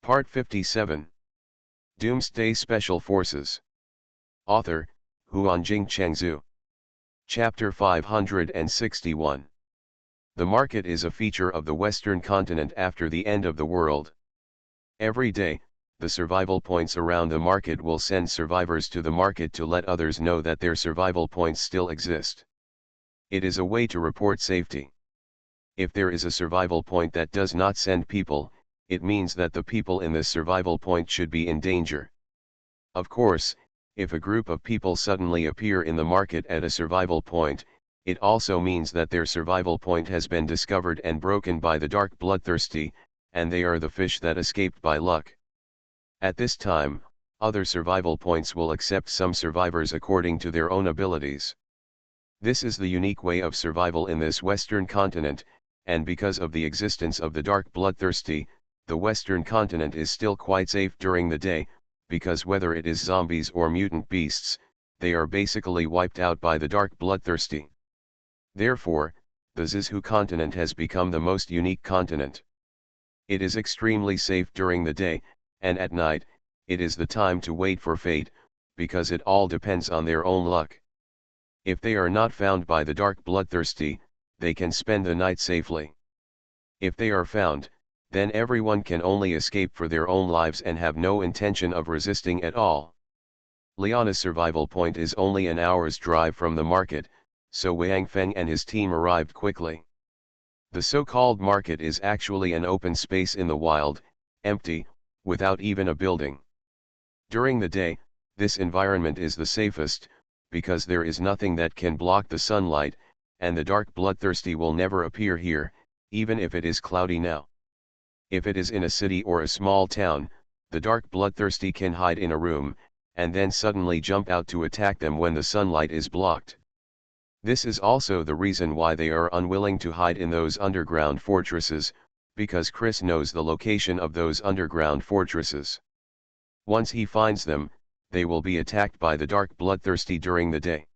Part 57. Doomsday Special Forces. Author, Huanjing Chengzhu. Chapter 561. The market is a feature of the Western continent after the end of the world. Every day, the survival points around the market will send survivors to the market to let others know that their survival points still exist. It is a way to report safety. If there is a survival point that does not send people, it means that the people in this survival point should be in danger. Of course, if a group of people suddenly appear in the market at a survival point, it also means that their survival point has been discovered and broken by the dark bloodthirsty, and they are the fish that escaped by luck. At this time, other survival points will accept some survivors according to their own abilities. This is the unique way of survival in this Western continent, and because of the existence of the dark bloodthirsty, the Western continent is still quite safe during the day, because whether it is zombies or mutant beasts, they are basically wiped out by the dark bloodthirsty. Therefore, the Zizhu continent has become the most unique continent. It is extremely safe during the day, and at night, it is the time to wait for fate, because it all depends on their own luck. If they are not found by the dark bloodthirsty, they can spend the night safely. If they are found, then everyone can only escape for their own lives and have no intention of resisting at all. Liana's survival point is only an hour's drive from the market, so Wang Feng and his team arrived quickly. The so-called market is actually an open space in the wild, empty, without even a building. During the day, this environment is the safest, because there is nothing that can block the sunlight, and the dark bloodthirsty will never appear here, even if it is cloudy now. If it is in a city or a small town, the dark bloodthirsty can hide in a room, and then suddenly jump out to attack them when the sunlight is blocked. This is also the reason why they are unwilling to hide in those underground fortresses, because Chris knows the location of those underground fortresses. Once he finds them, they will be attacked by the dark bloodthirsty during the day.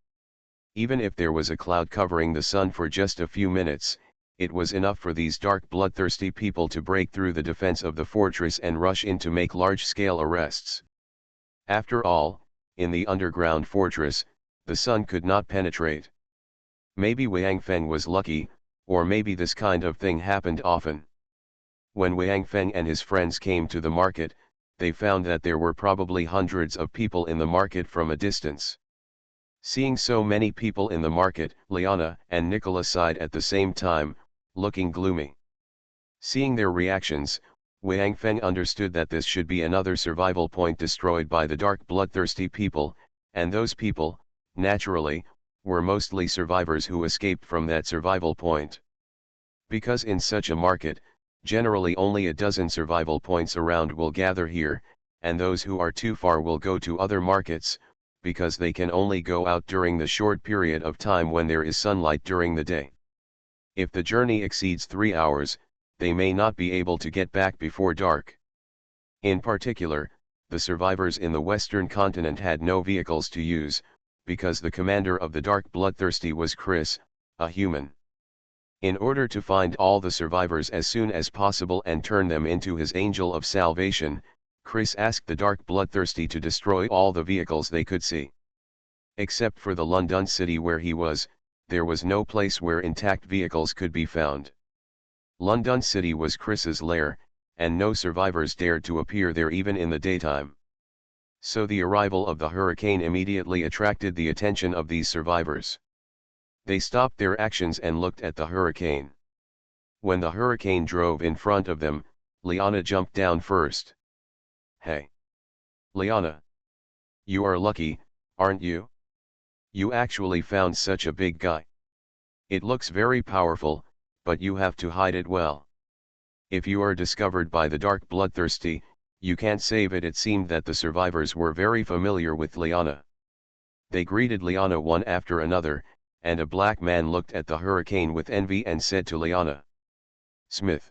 Even if there was a cloud covering the sun for just a few minutes, it was enough for these dark bloodthirsty people to break through the defense of the fortress and rush in to make large-scale arrests. After all, in the underground fortress, the sun could not penetrate. Maybe Wang Feng was lucky, or maybe this kind of thing happened often. When Wang Feng and his friends came to the market, they found that there were probably hundreds of people in the market from a distance. Seeing so many people in the market, Liana and Nicola sighed at the same time, looking gloomy. Seeing their reactions, Wang Feng understood that this should be another survival point destroyed by the dark bloodthirsty people, and those people, naturally, were mostly survivors who escaped from that survival point. Because in such a market, generally only a dozen survival points around will gather here, and those who are too far will go to other markets, because they can only go out during the short period of time when there is sunlight during the day. If the journey exceeds 3 hours, they may not be able to get back before dark. In particular, the survivors in the Western continent had no vehicles to use, because the commander of the dark bloodthirsty was Chris, a human. In order to find all the survivors as soon as possible and turn them into his angel of salvation, Chris asked the dark bloodthirsty to destroy all the vehicles they could see. Except for the London city where he was, there was no place where intact vehicles could be found. London city was Chris's lair, and no survivors dared to appear there even in the daytime. So the arrival of the hurricane immediately attracted the attention of these survivors. They stopped their actions and looked at the hurricane. When the hurricane drove in front of them, Liana jumped down first. Hey! Liana! You are lucky, aren't you? You actually found such a big guy. It looks very powerful, but you have to hide it well. If you are discovered by the dark bloodthirsty, you can't save it. It seemed that the survivors were very familiar with Liana. They greeted Liana one after another, and a black man looked at the hurricane with envy and said to Liana, "Smith.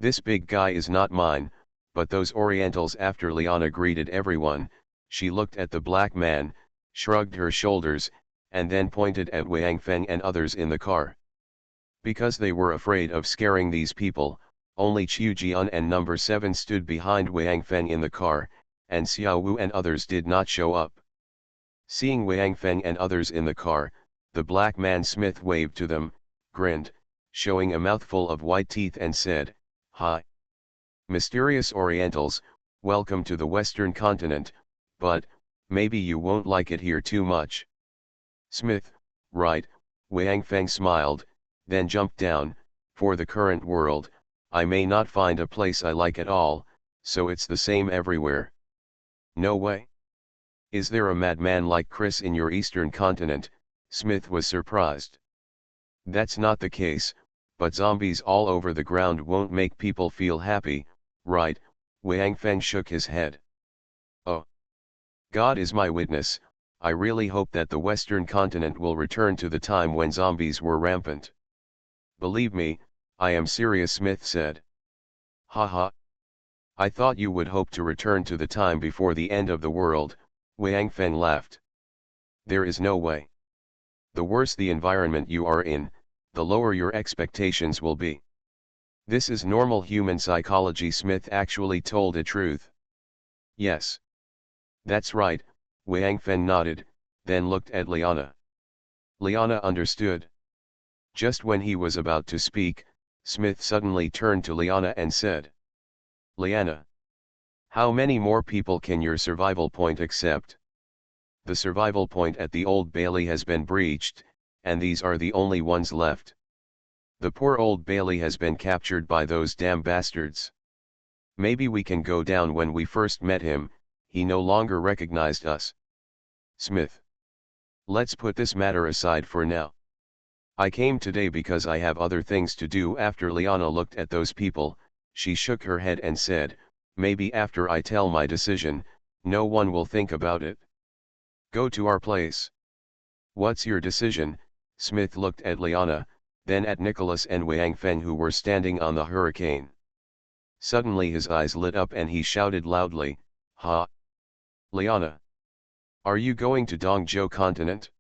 This big guy is not mine," but those Orientals. After Liana greeted everyone, she looked at the black man, shrugged her shoulders, and then pointed at Wang Feng and others in the car. Because they were afraid of scaring these people, Only Qiu Jian and number 7 stood behind Wang Feng in the car, and Xiao Wu and others did not show up. Seeing Wang Feng and others in the car, the black man Smith waved to them, grinned, showing a mouthful of white teeth and said, "Hi. Mysterious Orientals, welcome to the Western continent, but, maybe you won't like it here too much." Smith, right, Wang Feng smiled, then jumped down. For the current world, I may not find a place I like at all, so it's the same everywhere. No way. Is there a madman like Chris in your eastern continent? Smith was surprised. That's not the case, but zombies all over the ground won't make people feel happy, right? Wang Feng shook his head. Oh. God is my witness, I really hope that the Western continent will return to the time when zombies were rampant. Believe me, I am serious, Smith said. Haha. I thought you would hope to return to the time before the end of the world, Wang Feng laughed. There is no way. The worse the environment you are in, the lower your expectations will be. This is normal human psychology. Smith actually told a truth. Yes. That's right, Wang Feng nodded, then looked at Liana. Liana understood. Just when he was about to speak, Smith suddenly turned to Liana and said, "Liana, how many more people can your survival point accept? The survival point at the Old Bailey has been breached, and these are the only ones left. The poor Old Bailey has been captured by those damn bastards. Maybe we can go down. When we first met him, he no longer recognized us." Smith. Let's put this matter aside for now. I came today because I have other things to do. After Liana looked at those people, she shook her head and said, "Maybe after I tell my decision, no one will think about it. Go to our place." "What's your decision?" Smith looked at Liana, then at Nicholas and Wang Feng, who were standing on the hurricane. Suddenly his eyes lit up and he shouted loudly, "Ha! Liana! Are you going to Dongzhou continent?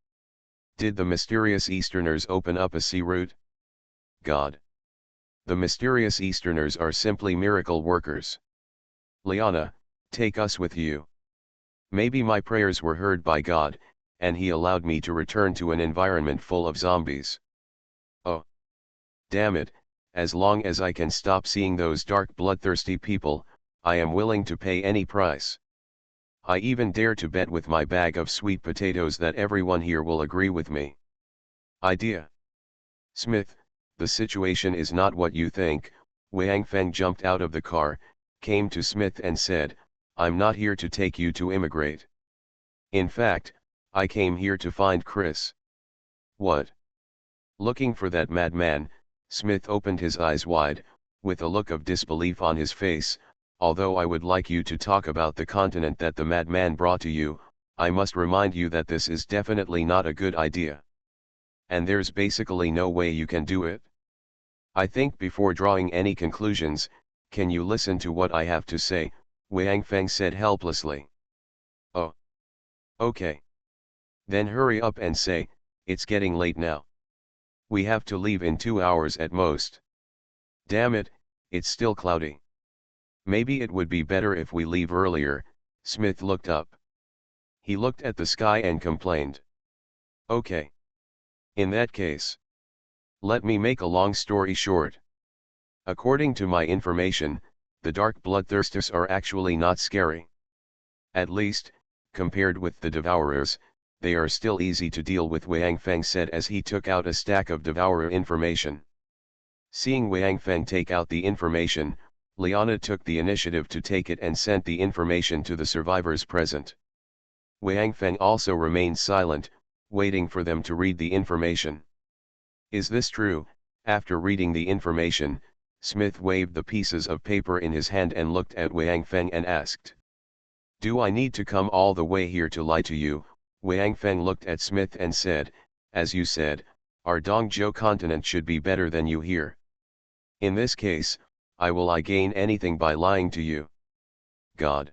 Did the mysterious Easterners open up a sea route? God! The mysterious Easterners are simply miracle workers. Liana, take us with you. Maybe my prayers were heard by God, and he allowed me to return to an environment full of zombies. Oh! Damn it, as long as I can stop seeing those dark bloodthirsty people, I am willing to pay any price. I even dare to bet with my bag of sweet potatoes that everyone here will agree with me." Idea. Smith, the situation is not what you think. Wang Feng jumped out of the car, came to Smith and said, "I'm not here to take you to immigrate. In fact, I came here to find Chris." "What? Looking for that madman?" Smith opened his eyes wide, with a look of disbelief on his face. "Although I would like you to talk about the continent that the madman brought to you, I must remind you that this is definitely not a good idea. And there's basically no way you can do it. I think before drawing any conclusions, can you listen to what I have to say?" Wang Feng said helplessly. "Oh. Okay. Then hurry up and say, it's getting late now. We have to leave in 2 hours at most. Damn it, it's still cloudy. Maybe it would be better if we leave earlier." Smith looked up. He looked at the sky and complained. "Okay. In that case, let me make a long story short. According to my information, the dark bloodthirsters are actually not scary. At least, compared with the Devourers, they are still easy to deal with," Wang Feng said as he took out a stack of Devourer information. Seeing Wang Feng take out the information, Liana took the initiative to take it and sent the information to the survivors present. Wang Feng also remained silent, waiting for them to read the information. "Is this true?" After reading the information, Smith waved the pieces of paper in his hand and looked at Wang Feng and asked, "Do I need to come all the way here to lie to you?" Wang Feng looked at Smith and said, "As you said, our Dongzhou continent should be better than you here. In this case, will I gain anything by lying to you? God.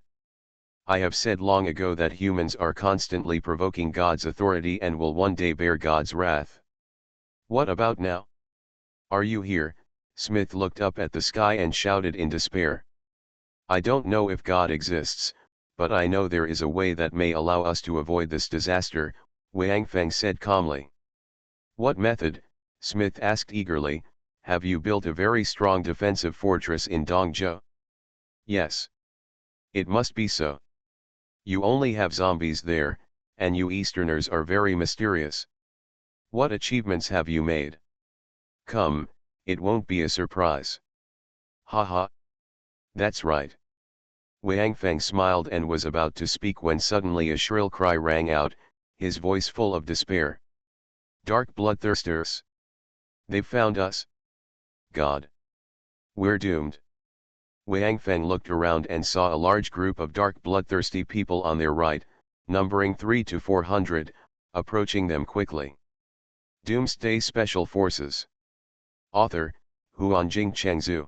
I have said long ago that humans are constantly provoking God's authority and will one day bear God's wrath. What about now? Are you here, Smith looked up at the sky and shouted in despair. I don't know if God exists, but I know there is a way that may allow us to avoid this disaster, Wang Feng said calmly. What method? Smith asked eagerly. Have you built a very strong defensive fortress in Dongzhou? Yes. It must be so. You only have zombies there, and you Easterners are very mysterious. What achievements have you made? Come, it won't be a surprise. Ha. That's right. Wang Feng smiled and was about to speak when suddenly a shrill cry rang out, his voice full of despair. Dark bloodthirsters! They've found us! God! We're doomed! Wang Feng looked around and saw a large group of dark bloodthirsty people on their right, numbering 300 to 400, approaching them quickly. Doomsday Special Forces. Author, Huanjing Chengzhu.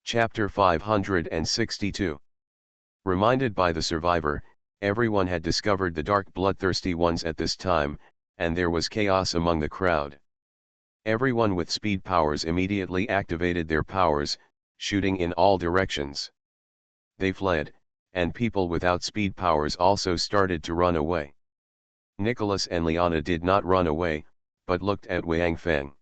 Chapter 562. Reminded by the survivor, everyone had discovered the dark bloodthirsty ones at this time, and there was chaos among the crowd. Everyone with speed powers immediately activated their powers, shooting in all directions. They fled, and people without speed powers also started to run away. Nicholas and Liana did not run away, but looked at Wang Feng.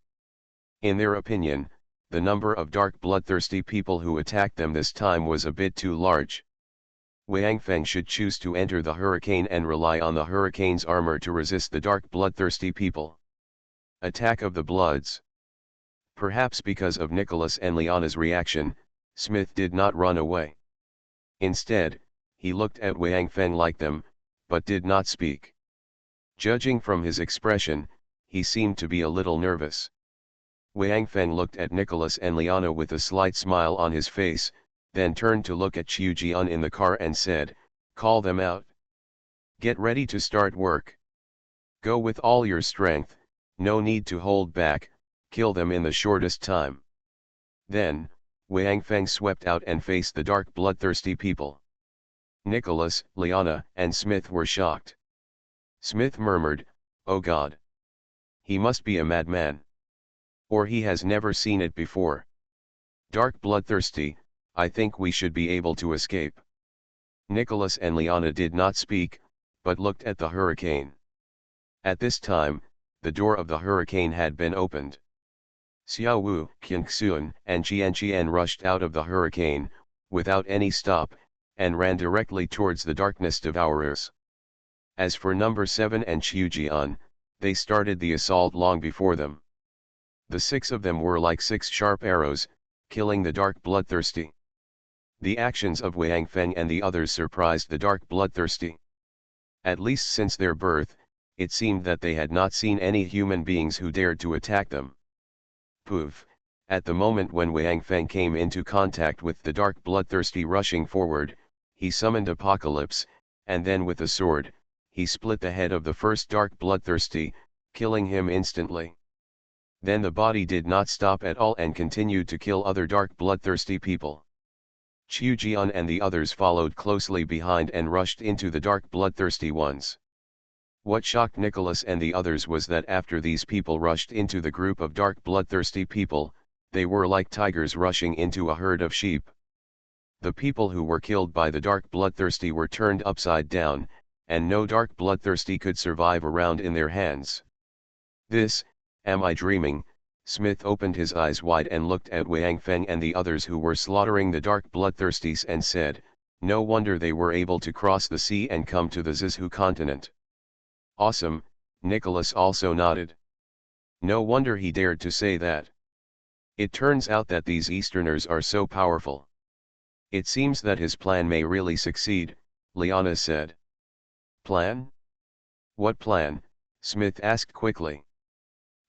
In their opinion, the number of dark bloodthirsty people who attacked them this time was a bit too large. Wang Feng should choose to enter the hurricane and rely on the hurricane's armor to resist the dark bloodthirsty people. Attack of the Bloods. Perhaps because of Nicholas and Liana's reaction, Smith did not run away. Instead, he looked at Wang Feng like them, but did not speak. Judging from his expression, he seemed to be a little nervous. Wang Feng looked at Nicholas and Liana with a slight smile on his face, then turned to look at Qiu Jian in the car and said, "Call them out. Get ready to start work. Go with all your strength, no need to hold back, kill them in the shortest time." Then, Wang Feng swept out and faced the dark bloodthirsty people. Nicholas, Liana, and Smith were shocked. Smith murmured, "Oh God! He must be a madman. Or he has never seen it before. Dark bloodthirsty, I think we should be able to escape." Nicholas and Liana did not speak, but looked at the hurricane. At this time, the door of the hurricane had been opened. Xiao Wu, Qingxuan, and Qian rushed out of the hurricane, without any stop, and ran directly towards the darkness devourers. As for number 7 and Qiu Jian, they started the assault long before them. The 6 of them were like 6 sharp arrows, killing the dark bloodthirsty. The actions of Wang Feng and the others surprised the dark bloodthirsty. At least since their birth, it seemed that they had not seen any human beings who dared to attack them. Poof! At the moment when Wang Feng came into contact with the dark bloodthirsty rushing forward, he summoned Apocalypse, and then with a sword, he split the head of the first dark bloodthirsty, killing him instantly. Then the body did not stop at all and continued to kill other dark bloodthirsty people. Qiu Jian and the others followed closely behind and rushed into the dark bloodthirsty ones. What shocked Nicholas and the others was that after these people rushed into the group of dark bloodthirsty people, they were like tigers rushing into a herd of sheep. The people who were killed by the dark bloodthirsty were turned upside down, and no dark bloodthirsty could survive around in their hands. Am I dreaming? Smith opened his eyes wide and looked at Wang Feng and the others who were slaughtering the dark bloodthirsties and said, no wonder they were able to cross the sea and come to the Zizhu continent. Awesome, Nicholas also nodded. No wonder he dared to say that. It turns out that these Easterners are so powerful. It seems that his plan may really succeed, Liana said. Plan? What plan? Smith asked quickly.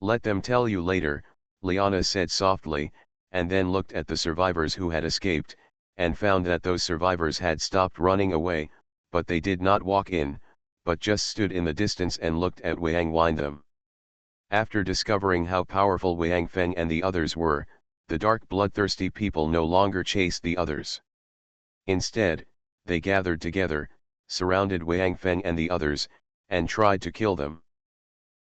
Let them tell you later, Liana said softly, and then looked at the survivors who had escaped, and found that those survivors had stopped running away, but they did not walk in, but just stood in the distance and looked at Wang them. After discovering how powerful Wang Feng and the others were, the dark bloodthirsty people no longer chased the others. Instead, they gathered together, surrounded Wang Feng and the others, and tried to kill them.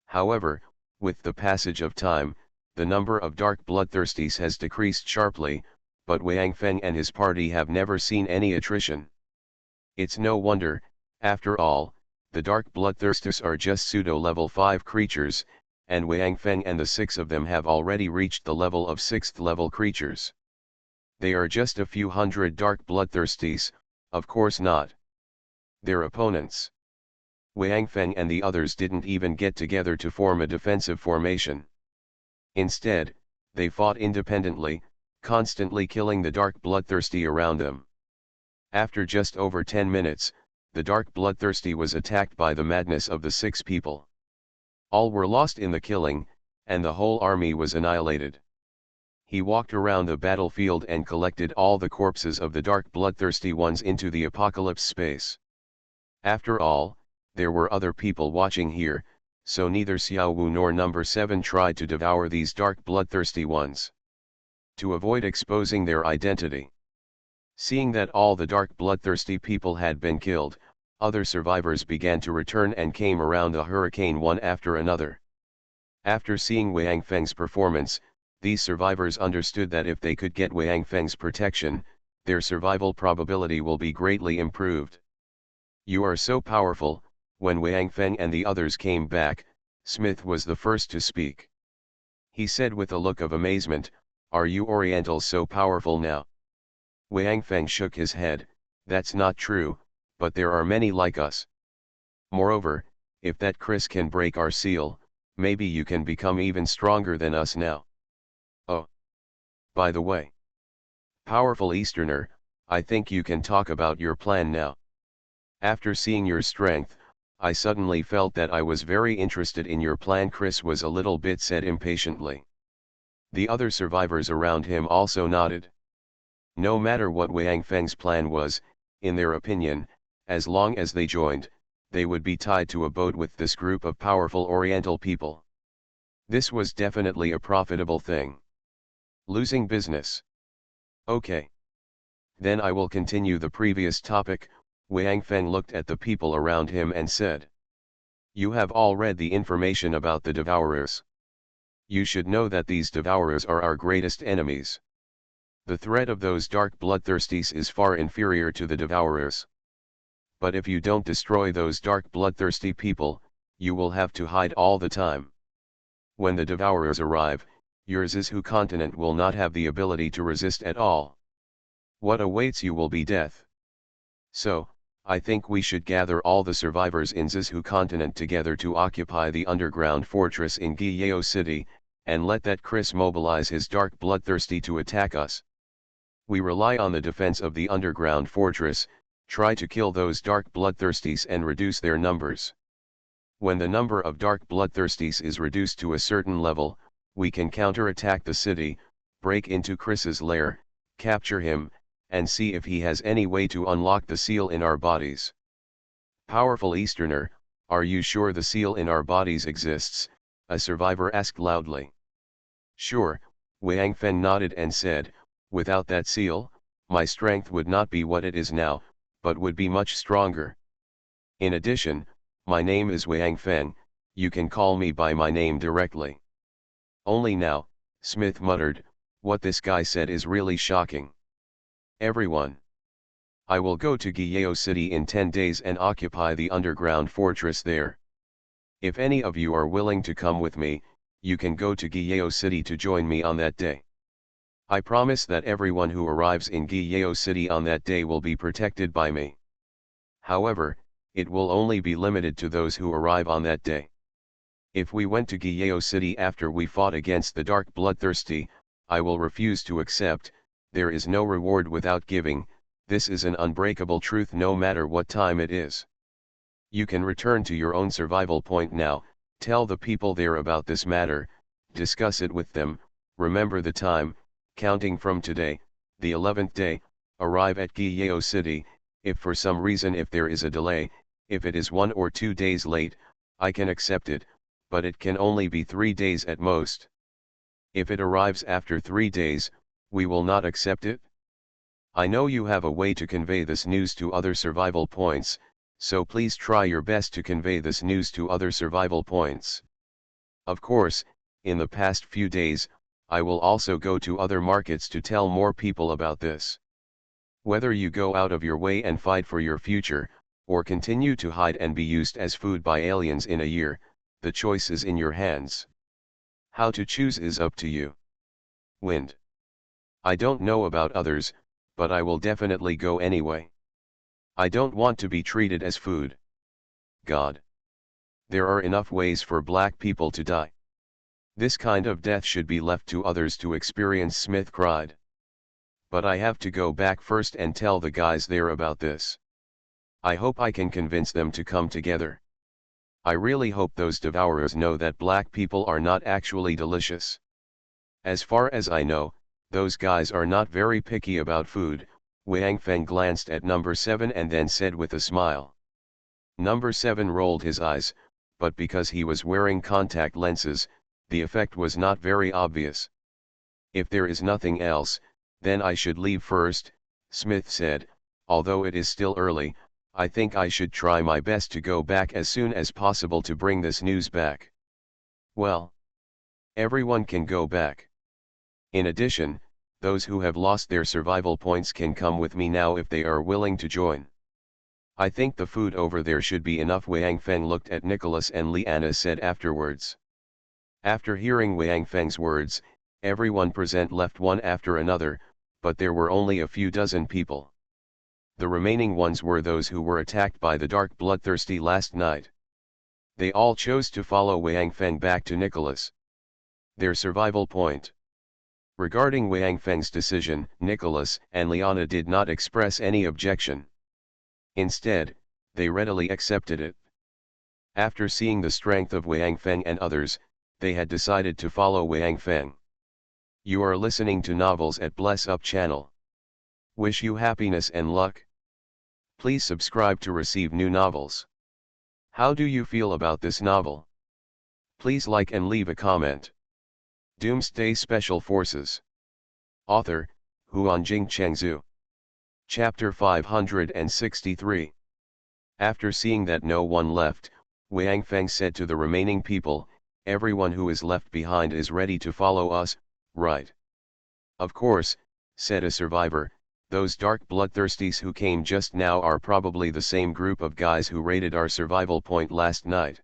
However, with the passage of time, the number of dark bloodthirsties has decreased sharply, but Wang Feng and his party have never seen any attrition. It's no wonder, after all, the dark bloodthirsties are just pseudo-level 5 creatures, and Wang Feng and the 6 of them have already reached the level of 6th level creatures. They are just a few hundred dark bloodthirsties, of course not. Their opponents. Wang Feng and the others didn't even get together to form a defensive formation. Instead, they fought independently, constantly killing the dark bloodthirsty around them. After just over 10 minutes, the dark bloodthirsty was attacked by the madness of the 6 people. All were lost in the killing, and the whole army was annihilated. He walked around the battlefield and collected all the corpses of the dark bloodthirsty ones into the apocalypse space. After all, there were other people watching here, so neither Xiao Wu nor number 7 tried to devour these dark bloodthirsty ones, to avoid exposing their identity. Seeing that all the dark bloodthirsty people had been killed, other survivors began to return and came around the hurricane one after another. After seeing Wang Feng's performance, these survivors understood that if they could get Wang Feng's protection, their survival probability will be greatly improved. "You are so powerful." When Wang Feng and the others came back, Smith was the first to speak. He said with a look of amazement, "Are you Orientals so powerful now?" Wang Feng shook his head, "That's not true, but there are many like us. Moreover, if that Chris can break our seal, maybe you can become even stronger than us now." "Oh. By the way, powerful Easterner, I think you can talk about your plan now. After seeing your strength, I suddenly felt that I was very interested in your plan." Chris was a little bit said impatiently. The other survivors around him also nodded. No matter what Wang Feng's plan was, in their opinion, as long as they joined, they would be tied to a boat with this group of powerful Oriental people. This was definitely a profitable thing. Losing business. Okay. Then I will continue the previous topic. Wang Feng looked at the people around him and said, "You have all read the information about the Devourers. You should know that these Devourers are our greatest enemies. The threat of those dark bloodthirsties is far inferior to the Devourers. But if you don't destroy those dark bloodthirsty people, you will have to hide all the time. When the Devourers arrive, your Zizhu continent will not have the ability to resist at all. What awaits you will be death. So, I think we should gather all the survivors in Zizhu continent together to occupy the underground fortress in Guiyao City, and let that Chris mobilize his dark bloodthirsty to attack us. We rely on the defense of the underground fortress, try to kill those dark bloodthirsties and reduce their numbers. When the number of dark bloodthirsties is reduced to a certain level, we can counterattack the city, break into Chris's lair, capture him, and see if he has any way to unlock the seal in our bodies." "Powerful Easterner, are you sure the seal in our bodies exists?" a survivor asked loudly. "Sure," Wang Feng nodded and said, "without that seal, my strength would not be what it is now, but would be much stronger. In addition, my name is Wang Feng, you can call me by my name directly." Only now, Smith muttered, "What this guy said is really shocking. Everyone. I will go to Guiyao City in 10 days and occupy the underground fortress there. If any of you are willing to come with me, you can go to Guiyao City to join me on that day. I promise that everyone who arrives in Guiyao City on that day will be protected by me. However, it will only be limited to those who arrive on that day. If we went to Guiyao City after we fought against the dark bloodthirsty, I will refuse to accept. There is no reward without giving. This is an unbreakable truth no matter what time it is. You can return to your own survival point now, tell the people there about this matter, discuss it with them, remember the time, counting from today, the 11th day, arrive at Guiyao City. If for some reason if there is a delay, if it is 1 or 2 days late, I can accept it, but it can only be 3 days at most. If it arrives after 3 days, we will not accept it. I know you have a way to convey this news to other survival points, so please try your best to convey this news to other survival points. Of course, In the past few days, I will also go to other markets to tell more people about this. Whether you go out of your way and fight for your future, or continue to hide and be used as food by aliens in a year, the choice is in your hands. How to choose is up to you. Wind. I don't know about others, but I will definitely go anyway. I don't want to be treated as food. God. There are enough ways for black people to die. This kind of death should be left to others to experience, Smith cried. But I have to go back first and tell the guys there about this. I hope I can convince them to come together. I really hope those devourers know that black people are not actually delicious. As far as I know, those guys are not very picky about food. Wang Feng glanced at number 7 and then said with a smile. Number 7 rolled his eyes, but because he was wearing contact lenses, the effect was not very obvious. If there is nothing else, then I should leave first, Smith said. Although it is still early, I think I should try my best to go back as soon as possible to bring this news back. Well, everyone can go back. In addition, those who have lost their survival points can come with me now if they are willing to join. I think the food over there should be enough. Wang Feng looked at Nicholas and Liana said afterwards. After hearing Wang Feng's words, everyone present left one after another, but there were only a few dozen people. The remaining ones were those who were attacked by the dark bloodthirsty last night. They all chose to follow Wang Feng back to Nicholas. Their survival point. Regarding Wang Feng's decision, Nicholas and Liana did not express any objection. Instead, they readily accepted it. After seeing the strength of Wang Feng and others, they had decided to follow Wang Feng. You are listening to Novels at Bless Up channel. Wish you happiness and luck. Please subscribe to receive new novels. How do you feel about this novel? Please like and leave a comment. Doomsday Special Forces. Author, Huanjing Chengzhu. Chapter 563. After seeing that no one left, Wang Feng said to the remaining people, everyone who is left behind is ready to follow us, right? Of course, said a survivor, those dark bloodthirsties who came just now are probably the same group of guys who raided our survival point last night.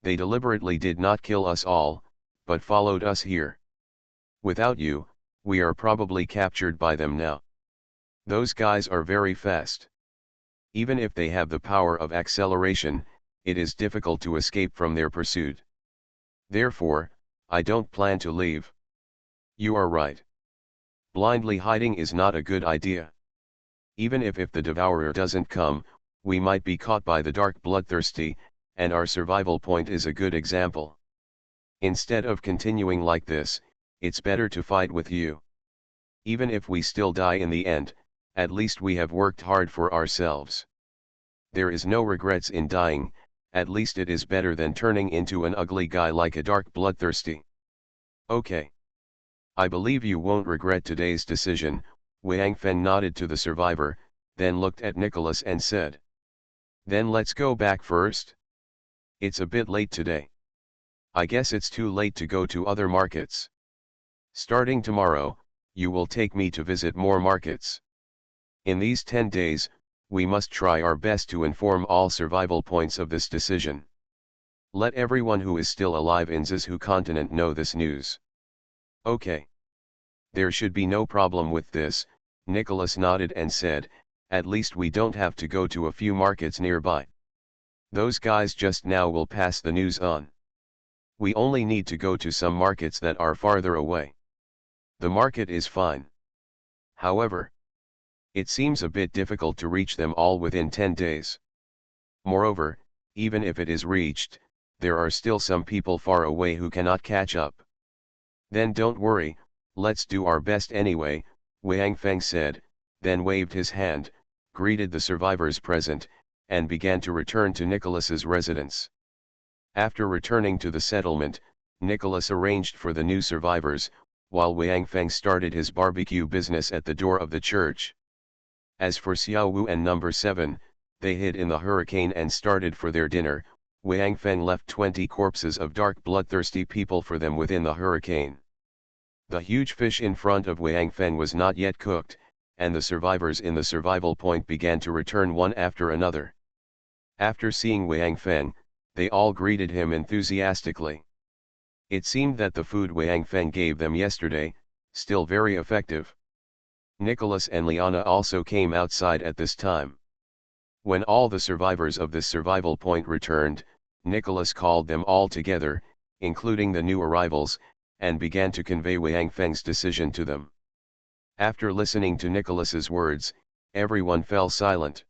They deliberately did not kill us all, but followed us here. Without you, we are probably captured by them now. Those guys are very fast. Even if they have the power of acceleration, it is difficult to escape from their pursuit. Therefore, I don't plan to leave. You are right. Blindly hiding is not a good idea. Even if the devourer doesn't come, we might be caught by the dark bloodthirsty, and our survival point is a good example. Instead of continuing like this, it's better to fight with you. Even if we still die in the end, at least we have worked hard for ourselves. There is no regrets in dying, at least it is better than turning into an ugly guy like a dark bloodthirsty. Okay. I believe you won't regret today's decision. Wang Feng nodded to the survivor, then looked at Nicholas and said. Then let's go back first. It's a bit late today. I guess it's too late to go to other markets. Starting tomorrow, you will take me to visit more markets. In these 10 days, we must try our best to inform all survival points of this decision. Let everyone who is still alive in Zizhu continent know this news. Okay. There should be no problem with this, Nicholas nodded and said, at least we don't have to go to a few markets nearby. Those guys just now will pass the news on. We only need to go to some markets that are farther away. The market is fine. However, it seems a bit difficult to reach them all within 10 days. Moreover, even if it is reached, there are still some people far away who cannot catch up. Then don't worry, let's do our best anyway, Wang Feng said, then waved his hand, greeted the survivors present, and began to return to Nicholas's residence. After returning to the settlement, Nicholas arranged for the new survivors, while Wang Feng started his barbecue business at the door of the church. As for Xiao Wu and number 7, they hid in the hurricane and started for their dinner. Wang Feng left 20 corpses of dark bloodthirsty people for them within the hurricane. The huge fish in front of Wang Feng was not yet cooked, and the survivors in the survival point began to return one after another. After seeing Wang Feng, they all greeted him enthusiastically. It seemed that the food Wang Feng gave them yesterday, still very effective. Nicholas and Liana also came outside at this time. When all the survivors of this survival point returned, Nicholas called them all together, including the new arrivals, and began to convey Wang Feng's decision to them. After listening to Nicholas's words, everyone fell silent.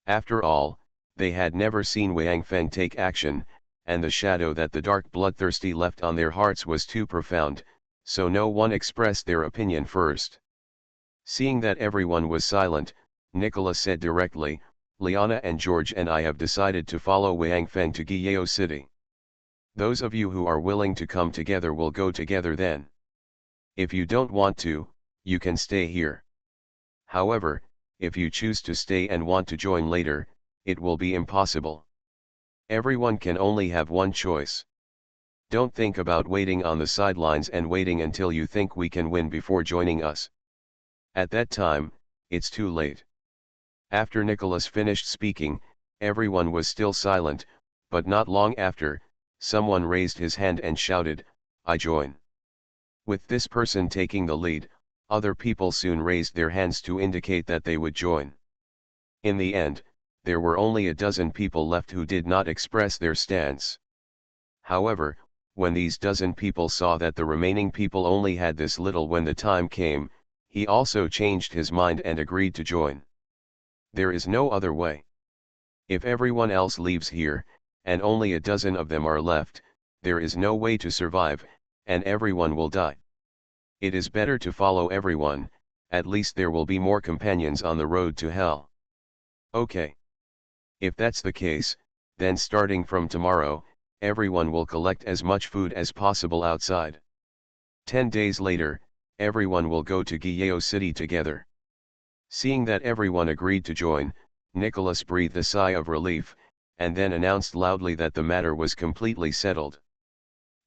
After all, they had never seen Wang Feng take action, and the shadow that the dark bloodthirsty left on their hearts was too profound, so no one expressed their opinion first. Seeing that everyone was silent, Nicholas said directly, "Liana and George and I have decided to follow Wang Feng to Guiyao City. Those of you who are willing to come together will go together then. If you don't want to, you can stay here. However, if you choose to stay and want to join later, it will be impossible. Everyone can only have one choice. Don't think about waiting on the sidelines and waiting until you think we can win before joining us. At that time, it's too late." After Nicholas finished speaking, everyone was still silent, but not long after, someone raised his hand and shouted, "I join." With this person taking the lead, other people soon raised their hands to indicate that they would join. In the end, there were only a dozen people left who did not express their stance. However, when these dozen people saw that the remaining people only had this little when the time came, he also changed his mind and agreed to join. There is no other way. If everyone else leaves here, and only a dozen of them are left, there is no way to survive, and everyone will die. It is better to follow everyone, at least there will be more companions on the road to hell. Okay. If that's the case, then starting from tomorrow, everyone will collect as much food as possible outside. 10 days later, everyone will go to Guiyao City together. Seeing that everyone agreed to join, Nicholas breathed a sigh of relief, and then announced loudly that the matter was completely settled.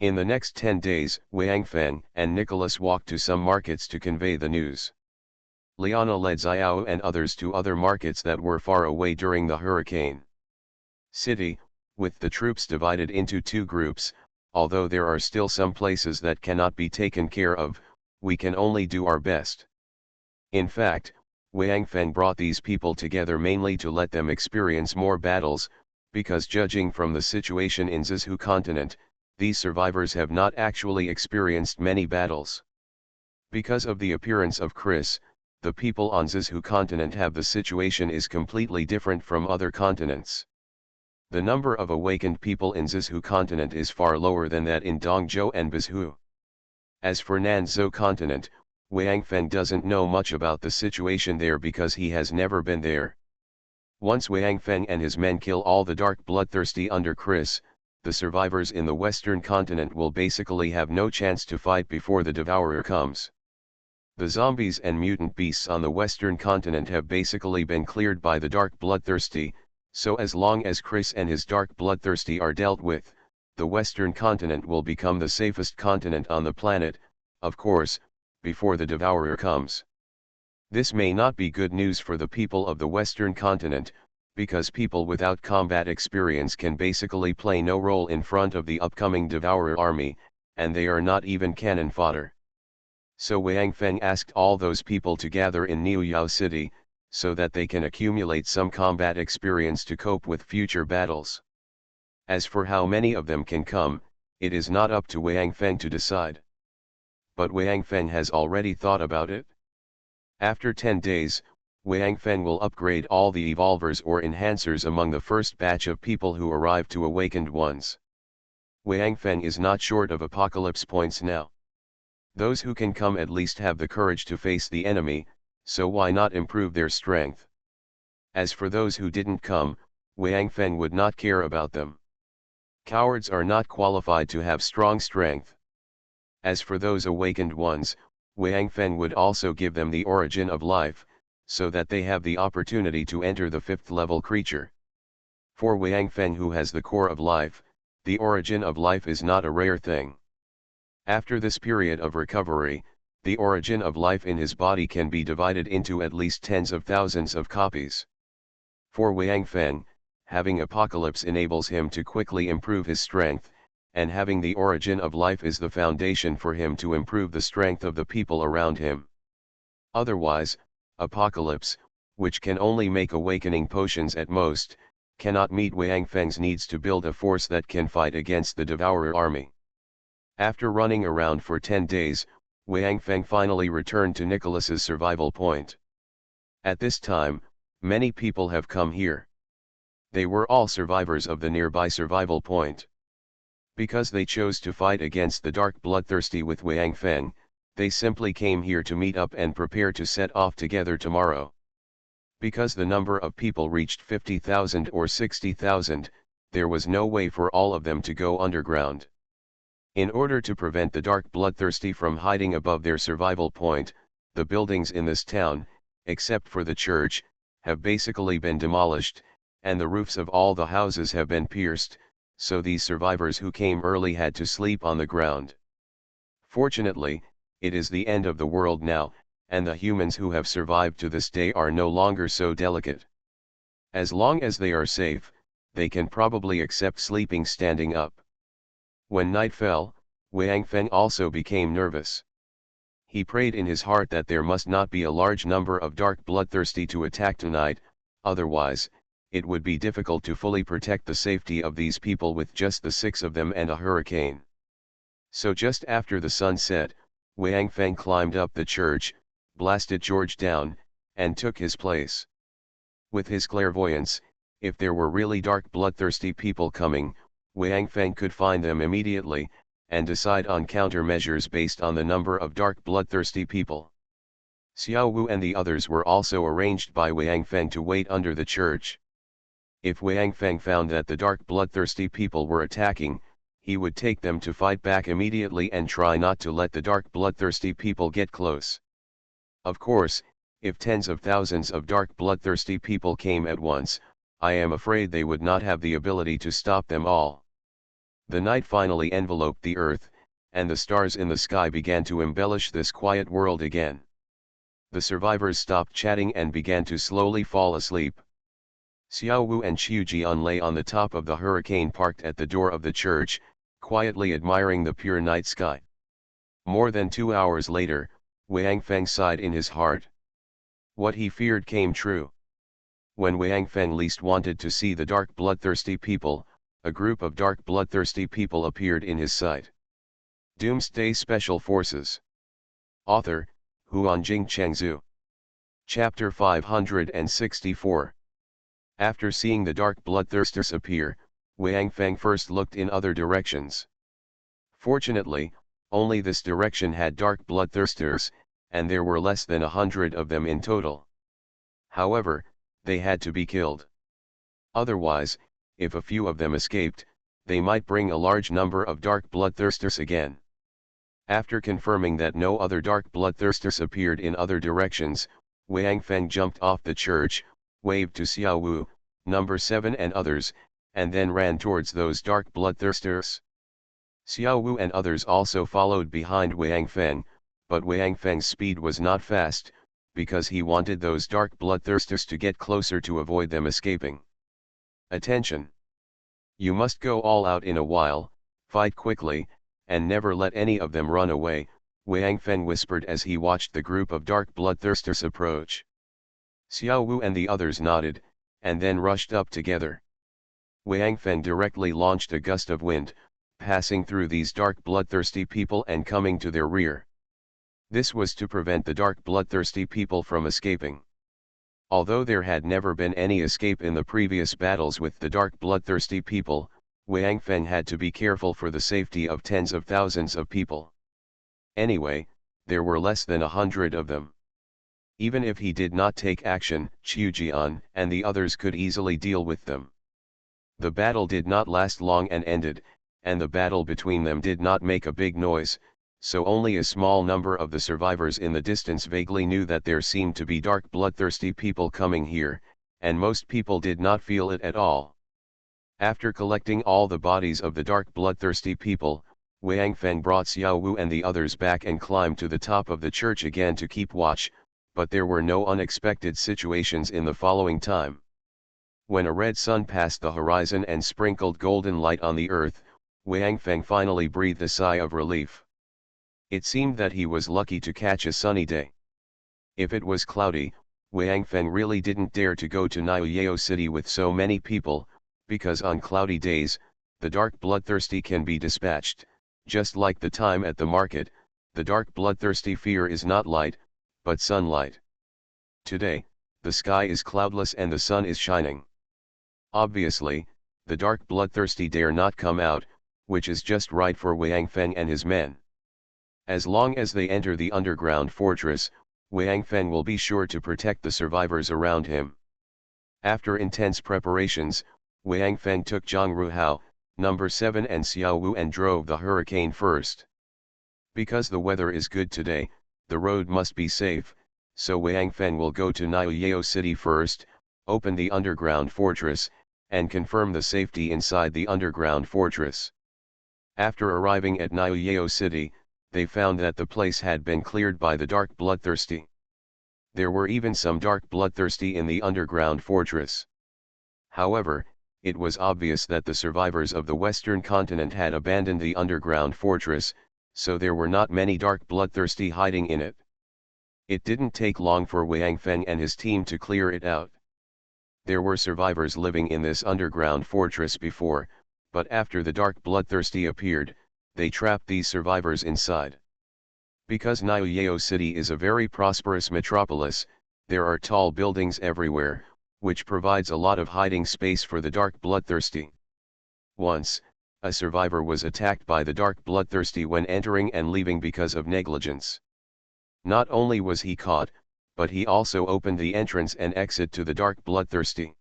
In the next 10 days, Wang Feng and Nicholas walked to some markets to convey the news. Liana led Xiao and others to other markets that were far away during the hurricane. City, with the troops divided into two groups, although there are still some places that cannot be taken care of, we can only do our best. In fact, Wang Feng brought these people together mainly to let them experience more battles, because judging from the situation in Zizhu continent, these survivors have not actually experienced many battles. Because of the appearance of Chris, the people on Zizhu continent have the situation is completely different from other continents. The number of awakened people in Zizhu continent is far lower than that in Dongzhou and Bizhu. As for Nanzhou continent, Wang Feng doesn't know much about the situation there because he has never been there. Once Wang Feng and his men kill all the dark bloodthirsty under Chris, the survivors in the western continent will basically have no chance to fight before the devourer comes. The zombies and mutant beasts on the western continent have basically been cleared by the dark bloodthirsty, so as long as Chris and his dark bloodthirsty are dealt with, the western continent will become the safest continent on the planet, of course, before the devourer comes. This may not be good news for the people of the western continent, because people without combat experience can basically play no role in front of the upcoming devourer army, and they are not even cannon fodder. So Wang Feng asked all those people to gather in Guiyao City, so that they can accumulate some combat experience to cope with future battles. As for how many of them can come, it is not up to Wang Feng to decide. But Wang Feng has already thought about it. After 10 days, Wang Feng will upgrade all the evolvers or enhancers among the first batch of people who arrive to awakened ones. Wang Feng is not short of apocalypse points now. Those who can come at least have the courage to face the enemy, so why not improve their strength? As for those who didn't come, Wang Feng would not care about them. Cowards are not qualified to have strong strength. As for those awakened ones, Wang Feng would also give them the origin of life, so that they have the opportunity to enter the 5th level creature. For Wang Feng, who has the core of life, the origin of life is not a rare thing. After this period of recovery, the origin of life in his body can be divided into at least tens of thousands of copies. For Wang Feng, having apocalypse enables him to quickly improve his strength, and having the origin of life is the foundation for him to improve the strength of the people around him. Otherwise, apocalypse, which can only make awakening potions at most, cannot meet Wang Feng's needs to build a force that can fight against the Devourer army. After running around for 10 days, Wang Feng finally returned to Nicholas's survival point. At this time, many people have come here. They were all survivors of the nearby survival point. Because they chose to fight against the dark bloodthirsty with Wang Feng, they simply came here to meet up and prepare to set off together tomorrow. Because the number of people reached 50,000 or 60,000, there was no way for all of them to go underground. In order to prevent the dark bloodthirsty from hiding above their survival point, the buildings in this town, except for the church, have basically been demolished, and the roofs of all the houses have been pierced, so these survivors who came early had to sleep on the ground. Fortunately, it is the end of the world now, and the humans who have survived to this day are no longer so delicate. As long as they are safe, they can probably accept sleeping standing up. When night fell, Wang Feng also became nervous. He prayed in his heart that there must not be a large number of dark bloodthirsty to attack tonight, otherwise, it would be difficult to fully protect the safety of these people with just the 6 of them and a hurricane. So just after the sun set, Wang Feng climbed up the church, blasted George down, and took his place. With his clairvoyance, if there were really dark bloodthirsty people coming, Wang Feng could find them immediately, and decide on countermeasures based on the number of dark bloodthirsty people. Xiao Wu and the others were also arranged by Wang Feng to wait under the church. If Wang Feng found that the dark bloodthirsty people were attacking, he would take them to fight back immediately and try not to let the dark bloodthirsty people get close. Of course, if tens of thousands of dark bloodthirsty people came at once, I am afraid they would not have the ability to stop them all. The night finally enveloped the earth, and the stars in the sky began to embellish this quiet world again. The survivors stopped chatting and began to slowly fall asleep. Xiao Wu and Qiu Jian lay on the top of the hurricane parked at the door of the church, quietly admiring the pure night sky. More than 2 hours later, Wang Feng sighed in his heart. What he feared came true. When Wang Feng least wanted to see the dark bloodthirsty people, a group of dark bloodthirsty people appeared in his sight. Doomsday Special Forces. Author, Huanjing Chengzhu. Chapter 564. After seeing the dark bloodthirsters appear, Wang Feng first looked in other directions. Fortunately, only this direction had dark bloodthirsters, and there were less than 100 of them in total. However, they had to be killed. Otherwise, if a few of them escaped, they might bring a large number of dark bloodthirsters again. After confirming that no other dark bloodthirsters appeared in other directions, Wang Feng jumped off the church, waved to Xiao Wu, number 7 and others, and then ran towards those dark bloodthirsters. Xiao Wu and others also followed behind Wang Feng, but Wang Feng's speed was not fast, because he wanted those dark bloodthirsters to get closer to avoid them escaping. Attention! You must go all out in a while, fight quickly, and never let any of them run away, Wang Feng whispered as he watched the group of dark bloodthirsters approach. Xiao Wu and the others nodded, and then rushed up together. Wang Feng directly launched a gust of wind, passing through these dark bloodthirsty people and coming to their rear. This was to prevent the dark bloodthirsty people from escaping. Although there had never been any escape in the previous battles with the dark bloodthirsty people, Wang Feng had to be careful for the safety of tens of thousands of people. Anyway, there were less than 100 of them. Even if he did not take action, Qiu Jian and the others could easily deal with them. The battle did not last long and ended, and the battle between them did not make a big noise, so only a small number of the survivors in the distance vaguely knew that there seemed to be dark bloodthirsty people coming here, and most people did not feel it at all. After collecting all the bodies of the dark bloodthirsty people, Wang Feng brought Xiao Wu and the others back and climbed to the top of the church again to keep watch, but there were no unexpected situations in the following time. When a red sun passed the horizon and sprinkled golden light on the earth, Wang Feng finally breathed a sigh of relief. It seemed that he was lucky to catch a sunny day. If it was cloudy, Wang Feng really didn't dare to go to Niuyeo City with so many people, because on cloudy days, the dark bloodthirsty can be dispatched. Just like the time at the market, the dark bloodthirsty fear is not light, but sunlight. Today, the sky is cloudless and the sun is shining. Obviously, the dark bloodthirsty dare not come out, which is just right for Wang Feng and his men. As long as they enter the underground fortress, Wang Feng will be sure to protect the survivors around him. After intense preparations, Wang Feng took Zhang Ruhao, number 7 and Xiao Wu and drove the hurricane first. Because the weather is good today, the road must be safe, so Wang Feng will go to Niuyeo City first, open the underground fortress, and confirm the safety inside the underground fortress. After arriving at Niuyeo City, they found that the place had been cleared by the dark bloodthirsty. There were even some dark bloodthirsty in the underground fortress. However, it was obvious that the survivors of the western continent had abandoned the underground fortress, so there were not many dark bloodthirsty hiding in it. It didn't take long for Wang Feng and his team to clear it out. There were survivors living in this underground fortress before, but after the dark bloodthirsty appeared, they trapped these survivors inside. Because Niuyeo City is a very prosperous metropolis, there are tall buildings everywhere, which provides a lot of hiding space for the dark bloodthirsty. Once, a survivor was attacked by the dark bloodthirsty when entering and leaving because of negligence. Not only was he caught, but he also opened the entrance and exit to the dark bloodthirsty.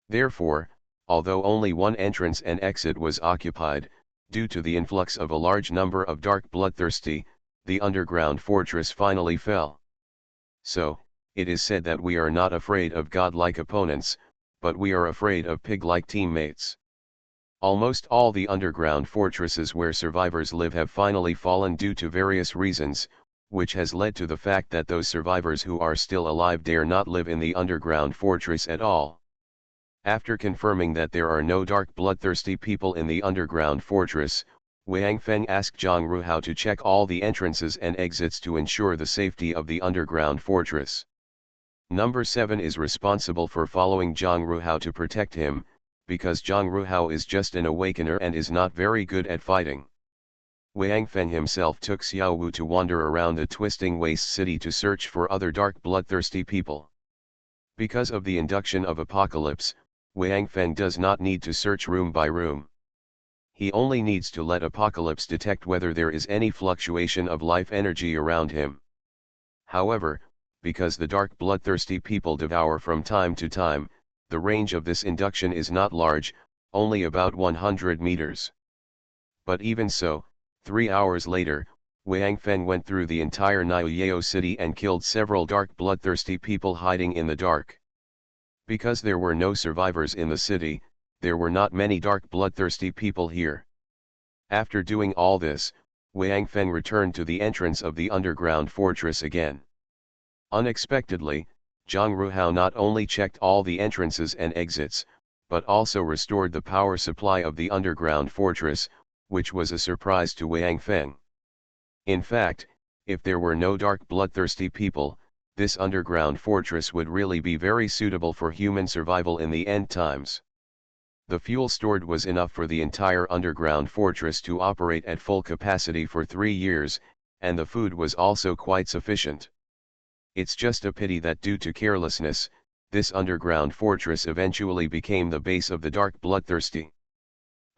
Therefore, although only one entrance and exit was occupied, due to the influx of a large number of dark bloodthirsty, the underground fortress finally fell. So, it is said that we are not afraid of godlike opponents, but we are afraid of pig-like teammates. Almost all the underground fortresses where survivors live have finally fallen due to various reasons, which has led to the fact that those survivors who are still alive dare not live in the underground fortress at all. After confirming that there are no dark bloodthirsty people in the underground fortress, Wang Feng asked Zhang Ruhao to check all the entrances and exits to ensure the safety of the underground fortress. Number 7 is responsible for following Zhang Ruhao to protect him, because Zhang Ruhao is just an awakener and is not very good at fighting. Wang Feng himself took Xiao Wu to wander around the twisting waste city to search for other dark bloodthirsty people. Because of the induction of apocalypse, Wang Feng does not need to search room by room. He only needs to let apocalypse detect whether there is any fluctuation of life energy around him. However, because the dark bloodthirsty people devour from time to time, the range of this induction is not large, only about 100 meters. But even so, 3 hours later, Wang Feng went through the entire Niuyeo city and killed several dark bloodthirsty people hiding in the dark. Because there were no survivors in the city, there were not many dark bloodthirsty people here. After doing all this, Wang Feng returned to the entrance of the underground fortress again. Unexpectedly, Zhang Ruhao not only checked all the entrances and exits, but also restored the power supply of the underground fortress, which was a surprise to Wang Feng. In fact, if there were no dark bloodthirsty people, this underground fortress would really be very suitable for human survival in the end times. The fuel stored was enough for the entire underground fortress to operate at full capacity for 3 years, and the food was also quite sufficient. It's just a pity that due to carelessness, this underground fortress eventually became the base of the dark bloodthirsty.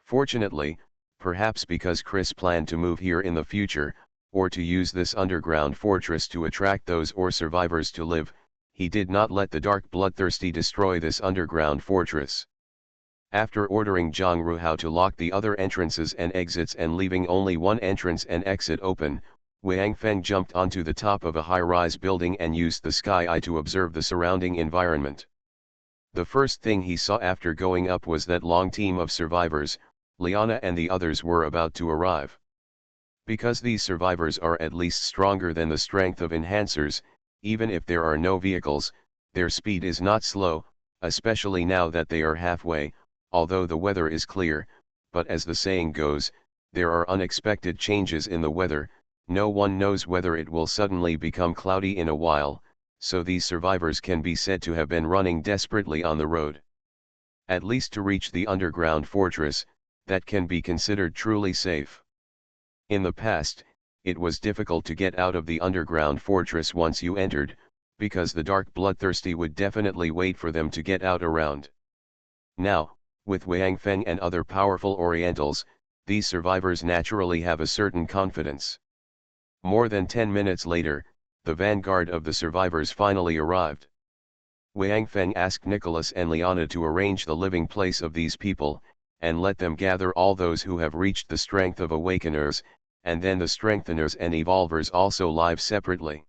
Fortunately, perhaps because Chris planned to move here in the future, or to use this underground fortress to attract those or survivors to live, he did not let the dark bloodthirsty destroy this underground fortress. After ordering Zhang Ruhao to lock the other entrances and exits and leaving only one entrance and exit open, Wang Feng jumped onto the top of a high-rise building and used the sky eye to observe the surrounding environment. The first thing he saw after going up was that long team of survivors. Liana and the others were about to arrive. Because these survivors are at least stronger than the strength of enhancers, even if there are no vehicles, their speed is not slow, especially now that they are halfway, although the weather is clear, but as the saying goes, there are unexpected changes in the weather. No one knows whether it will suddenly become cloudy in a while, so these survivors can be said to have been running desperately on the road. At least to reach the underground fortress, that can be considered truly safe. In the past, it was difficult to get out of the underground fortress once you entered, because the dark bloodthirsty would definitely wait for them to get out around. Now, with Wang Feng and other powerful Orientals, these survivors naturally have a certain confidence. More than 10 minutes later, the vanguard of the survivors finally arrived. Wang Feng asked Nicholas and Liana to arrange the living place of these people, and let them gather all those who have reached the strength of awakeners, and then the strengtheners and evolvers also live separately.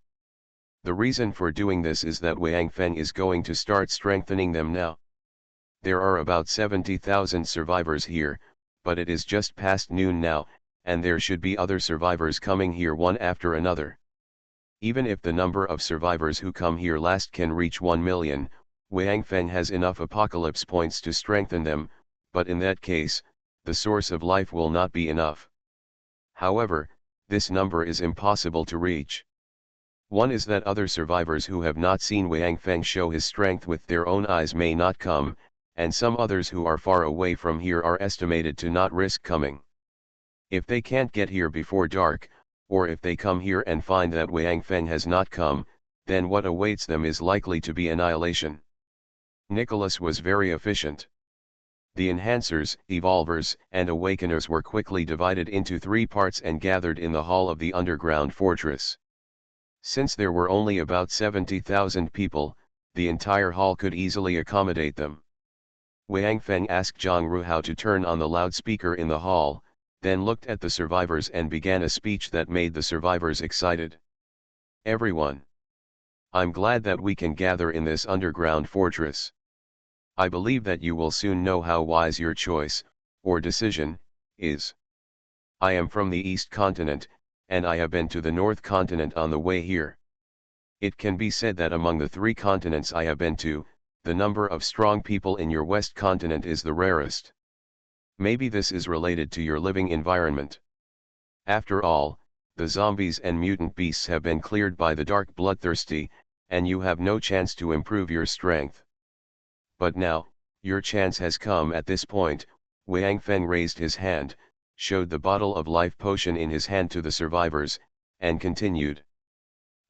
The reason for doing this is that Wang Feng is going to start strengthening them now. There are about 70,000 survivors here, but it is just past noon now, and there should be other survivors coming here one after another. Even if the number of survivors who come here last can reach 1 million, Wang Feng has enough apocalypse points to strengthen them, but in that case, the source of life will not be enough. However, this number is impossible to reach. One is that other survivors who have not seen Wang Feng show his strength with their own eyes may not come, and some others who are far away from here are estimated to not risk coming. If they can't get here before dark, or if they come here and find that Wang Feng has not come, then what awaits them is likely to be annihilation. Nicholas was very efficient. The enhancers, evolvers, and awakeners were quickly divided into 3 parts and gathered in the hall of the underground fortress. Since there were only about 70,000 people, the entire hall could easily accommodate them. Wang Feng asked Zhang Ru how to turn on the loudspeaker in the hall, then looked at the survivors and began a speech that made the survivors excited. Everyone. I'm glad that we can gather in this underground fortress. I believe that you will soon know how wise your choice, or decision, is. I am from the East Continent, and I have been to the North Continent on the way here. It can be said that among the 3 continents I have been to, the number of strong people in your West Continent is the rarest. Maybe this is related to your living environment. After all, the zombies and mutant beasts have been cleared by the dark bloodthirsty, and you have no chance to improve your strength. But now, your chance has come. At this point, Wang Feng raised his hand, showed the bottle of life potion in his hand to the survivors, and continued.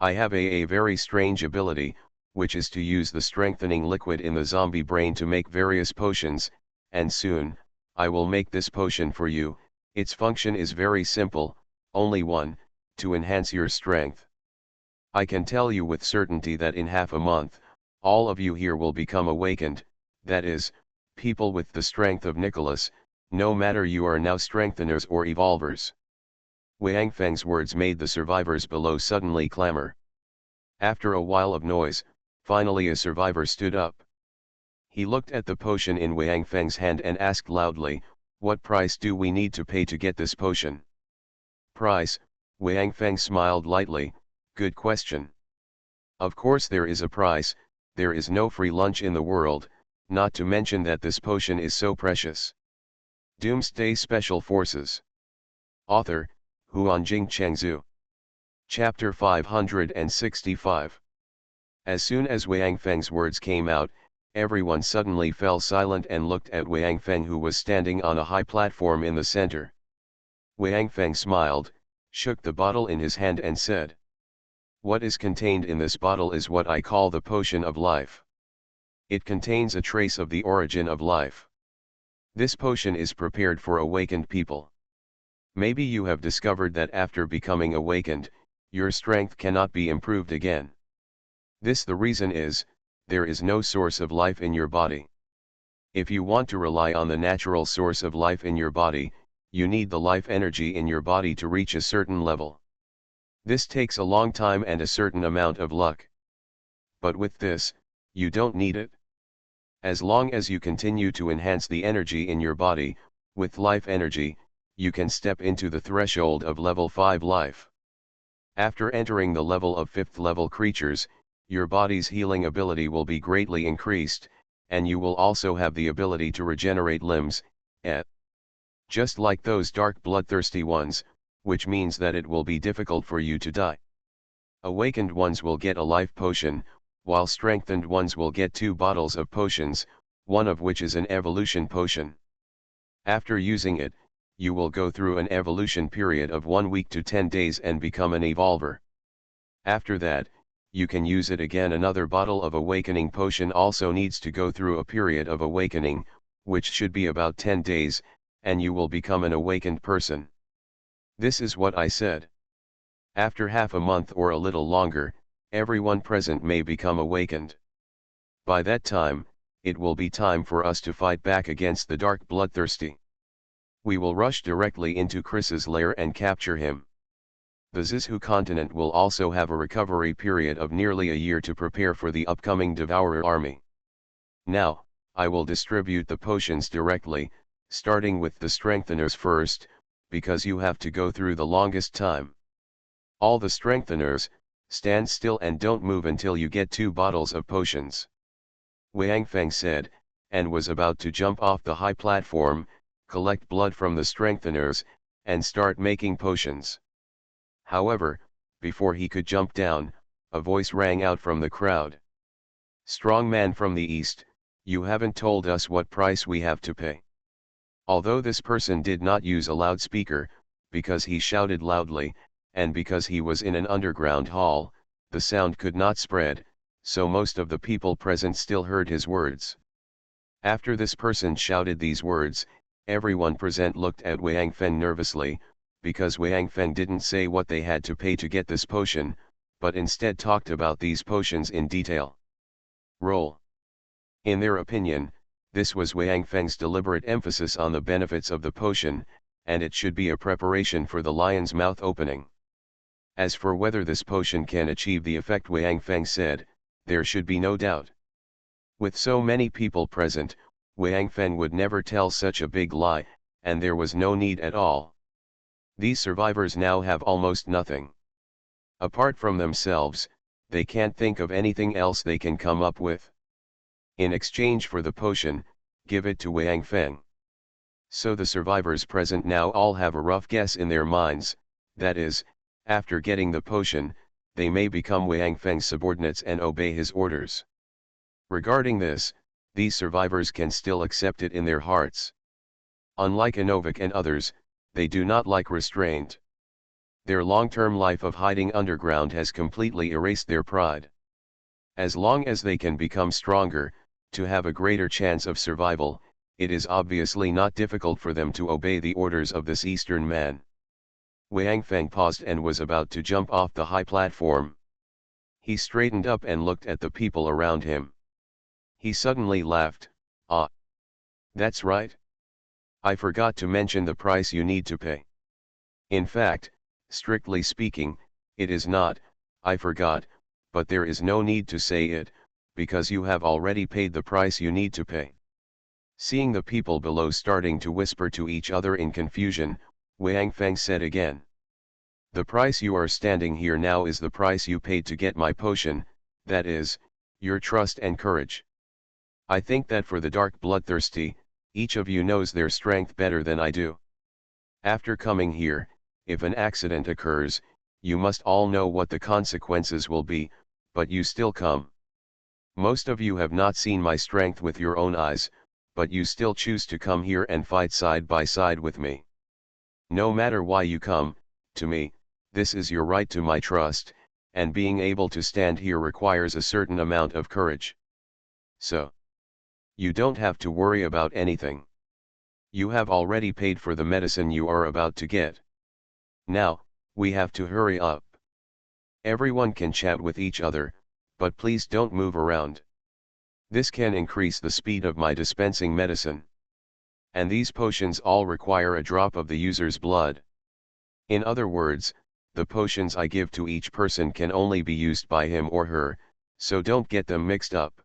I have a very strange ability, which is to use the strengthening liquid in the zombie brain to make various potions, and soon, I will make this potion for you. Its function is very simple, only one, to enhance your strength. I can tell you with certainty that in half a month, all of you here will become awakened, that is, people with the strength of Nicholas, no matter you are now strengtheners or evolvers. Wang Feng's words made the survivors below suddenly clamor. After a while of noise, finally a survivor stood up. He looked at the potion in Wang Feng's hand and asked loudly, what price do we need to pay to get this potion? Price? Wang Feng smiled lightly, good question. Of course there is a price, there is no free lunch in the world, not to mention that this potion is so precious. Doomsday Special Forces. Author, Huanjing Chengzhu. Chapter 565. As soon as Wang Feng's words came out, everyone suddenly fell silent and looked at Wang Feng, who was standing on a high platform in the center. Wang Feng smiled, shook the bottle in his hand and said, what is contained in this bottle is what I call the potion of life. It contains a trace of the origin of life. This potion is prepared for awakened people. Maybe you have discovered that after becoming awakened, your strength cannot be improved again. The reason is, there is no source of life in your body. If you want to rely on the natural source of life in your body, you need the life energy in your body to reach a certain level. This takes a long time and a certain amount of luck. But with this, you don't need it. As long as you continue to enhance the energy in your body, with life energy, you can step into the threshold of level 5 life. After entering the level of 5th level creatures, your body's healing ability will be greatly increased, and you will also have the ability to regenerate limbs, just like those dark bloodthirsty ones, which means that it will be difficult for you to die. Awakened ones will get a life potion, while strengthened ones will get 2 bottles of potions, one of which is an evolution potion. After using it, you will go through an evolution period of 1 week to 10 days and become an evolver. After that, you can use it again. Another bottle of awakening potion also needs to go through a period of awakening, which should be about 10 days, and you will become an awakened person. This is what I said. After half a month or a little longer, everyone present may become awakened. By that time, it will be time for us to fight back against the dark bloodthirsty. We will rush directly into Chris's lair and capture him. The Zizhu continent will also have a recovery period of nearly a year to prepare for the upcoming Devourer army. Now, I will distribute the potions directly, starting with the strengtheners first, because you have to go through the longest time. All the strengtheners, stand still and don't move until you get 2 bottles of potions. Wang Feng said, and was about to jump off the high platform, collect blood from the strengtheners, and start making potions. However, before he could jump down, a voice rang out from the crowd. "Strong man from the east, you haven't told us what price we have to pay." Although this person did not use a loudspeaker, because he shouted loudly, and because he was in an underground hall, the sound could not spread, so most of the people present still heard his words. After this person shouted these words, everyone present looked at Wang Feng nervously, because Wang Feng didn't say what they had to pay to get this potion, but instead talked about these potions in detail. Roll. In their opinion, this was Wang Feng's deliberate emphasis on the benefits of the potion, and it should be a preparation for the lion's mouth opening. As for whether this potion can achieve the effect Wang Feng said, there should be no doubt. With so many people present, Wang Feng would never tell such a big lie, and there was no need at all. These survivors now have almost nothing. Apart from themselves, they can't think of anything else they can come up with. In exchange for the potion, give it to Wang Feng. So the survivors present now all have a rough guess in their minds, that is, after getting the potion, they may become Wang Feng's subordinates and obey his orders. Regarding this, these survivors can still accept it in their hearts. Unlike Inovik and others, they do not like restraint. Their long-term life of hiding underground has completely erased their pride. As long as they can become stronger, to have a greater chance of survival, it is obviously not difficult for them to obey the orders of this Eastern man. Wang Feng paused and was about to jump off the high platform. He straightened up and looked at the people around him. He suddenly laughed. "Ah! That's right. I forgot to mention the price you need to pay. In fact, strictly speaking, it is not, I forgot, but there is no need to say it, because you have already paid the price you need to pay." Seeing the people below starting to whisper to each other in confusion, Wang Feng said again. "The price you are standing here now is the price you paid to get my potion, that is, your trust and courage. I think that for the dark bloodthirsty, each of you knows their strength better than I do. After coming here, if an accident occurs, you must all know what the consequences will be, but you still come. Most of you have not seen my strength with your own eyes, but you still choose to come here and fight side by side with me. No matter why you come, to me, this is your right to my trust, and being able to stand here requires a certain amount of courage. So, you don't have to worry about anything. You have already paid for the medicine you are about to get. Now, we have to hurry up. Everyone can chat with each other, but please don't move around. This can increase the speed of my dispensing medicine. And these potions all require a drop of the user's blood. In other words, the potions I give to each person can only be used by him or her, so don't get them mixed up.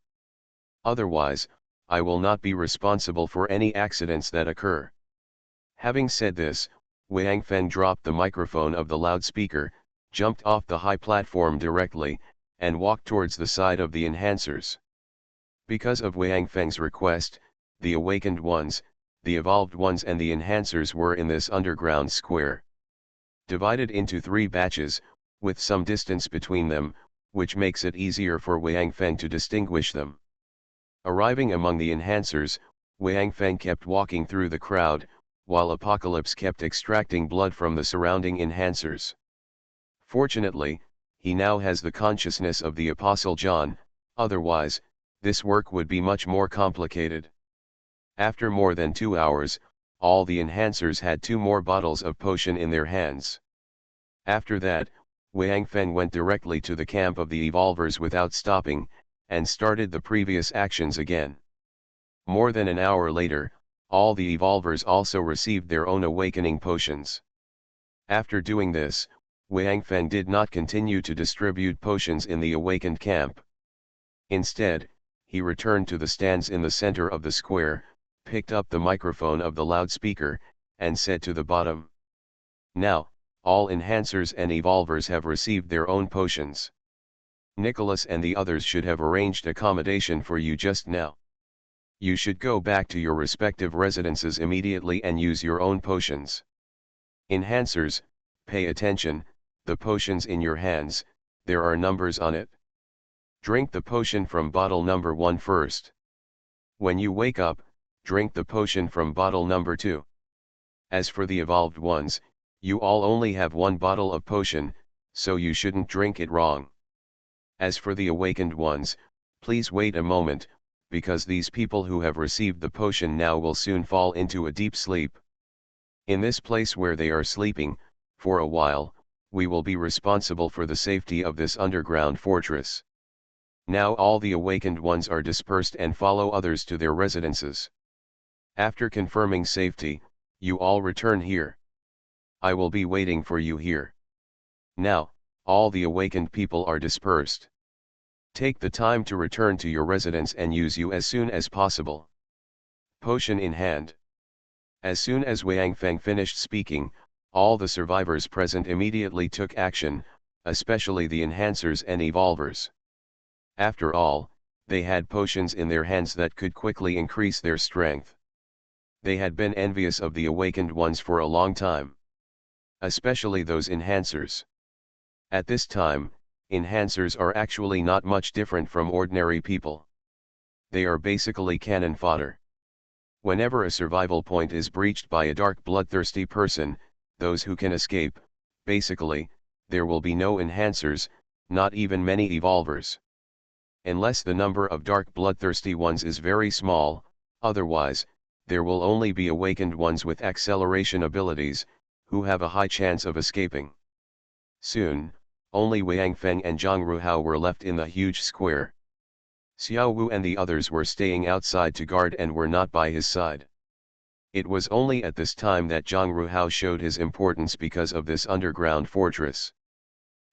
Otherwise, I will not be responsible for any accidents that occur. Having said this, Wang Feng dropped the microphone of the loudspeaker, jumped off the high platform directly, and walked towards the side of the enhancers. Because of Wang Feng's request, the awakened ones, the evolved ones and the enhancers were in this underground square, divided into 3 batches, with some distance between them, which makes it easier for Wang Feng to distinguish them. Arriving among the enhancers, Wang Feng kept walking through the crowd, while Apocalypse kept extracting blood from the surrounding enhancers. Fortunately, he now has the consciousness of the Apostle John, otherwise, this work would be much more complicated. After more than 2 hours, all the enhancers had 2 more bottles of potion in their hands. After that, Wang Feng went directly to the camp of the evolvers without stopping, and started the previous actions again. More than an hour later, all the evolvers also received their own awakening potions. After doing this, Wang Feng did not continue to distribute potions in the awakened camp. Instead, he returned to the stands in the center of the square, picked up the microphone of the loudspeaker, and said to the bottom, "Now, all enhancers and evolvers have received their own potions. Nicholas and the others should have arranged accommodation for you just now. You should go back to your respective residences immediately and use your own potions. Enhancers, pay attention, the potions in your hands, there are numbers on it. Drink the potion from bottle number 1 first. When you wake up, drink the potion from bottle number 2. As for the evolved ones, you all only have 1 bottle of potion, so you shouldn't drink it wrong. As for the awakened ones, please wait a moment, because these people who have received the potion now will soon fall into a deep sleep. In this place where they are sleeping, for a while, we will be responsible for the safety of this underground fortress. Now all the awakened ones are dispersed and follow others to their residences. After confirming safety, you all return here. I will be waiting for you here. Now, all the awakened people are dispersed. Take the time to return to your residence and use you as soon as possible. Potion in hand." As soon as Wang Feng finished speaking, all the survivors present immediately took action, especially the enhancers and evolvers. After all, they had potions in their hands that could quickly increase their strength. They had been envious of the awakened ones for a long time. Especially those enhancers. At this time, enhancers are actually not much different from ordinary people. They are basically cannon fodder. Whenever a survival point is breached by a dark bloodthirsty person, those who can escape, basically, there will be no enhancers, not even many evolvers. Unless the number of dark bloodthirsty ones is very small, otherwise, there will only be awakened ones with acceleration abilities, who have a high chance of escaping. Soon, only Wang Feng and Zhang Ruhao were left in the huge square. Xiao Wu and the others were staying outside to guard and were not by his side. It was only at this time that Zhang Ruhao showed his importance because of this underground fortress.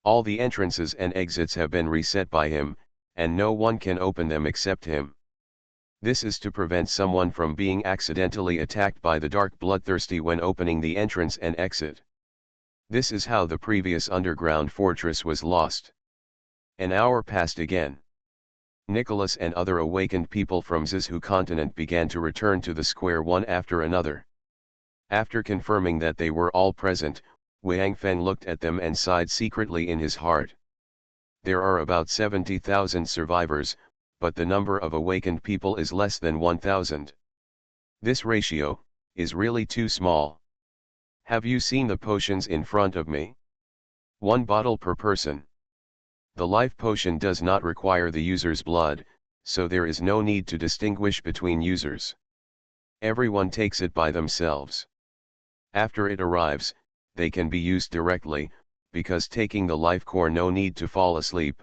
All the entrances and exits have been reset by him, and no one can open them except him. This is to prevent someone from being accidentally attacked by the dark bloodthirsty when opening the entrance and exit. This is how the previous underground fortress was lost. An hour passed again. Nicholas and other awakened people from Zizhu continent began to return to the square one after another. After confirming that they were all present, Wang Feng looked at them and sighed secretly in his heart. There are about 70,000 survivors, but the number of awakened people is less than 1,000. This ratio is really too small. Have you seen the potions in front of me? 1 bottle per person. The life potion does not require the user's blood, so there is no need to distinguish between users. Everyone takes it by themselves. After it arrives, they can be used directly, because taking the life core no need to fall asleep.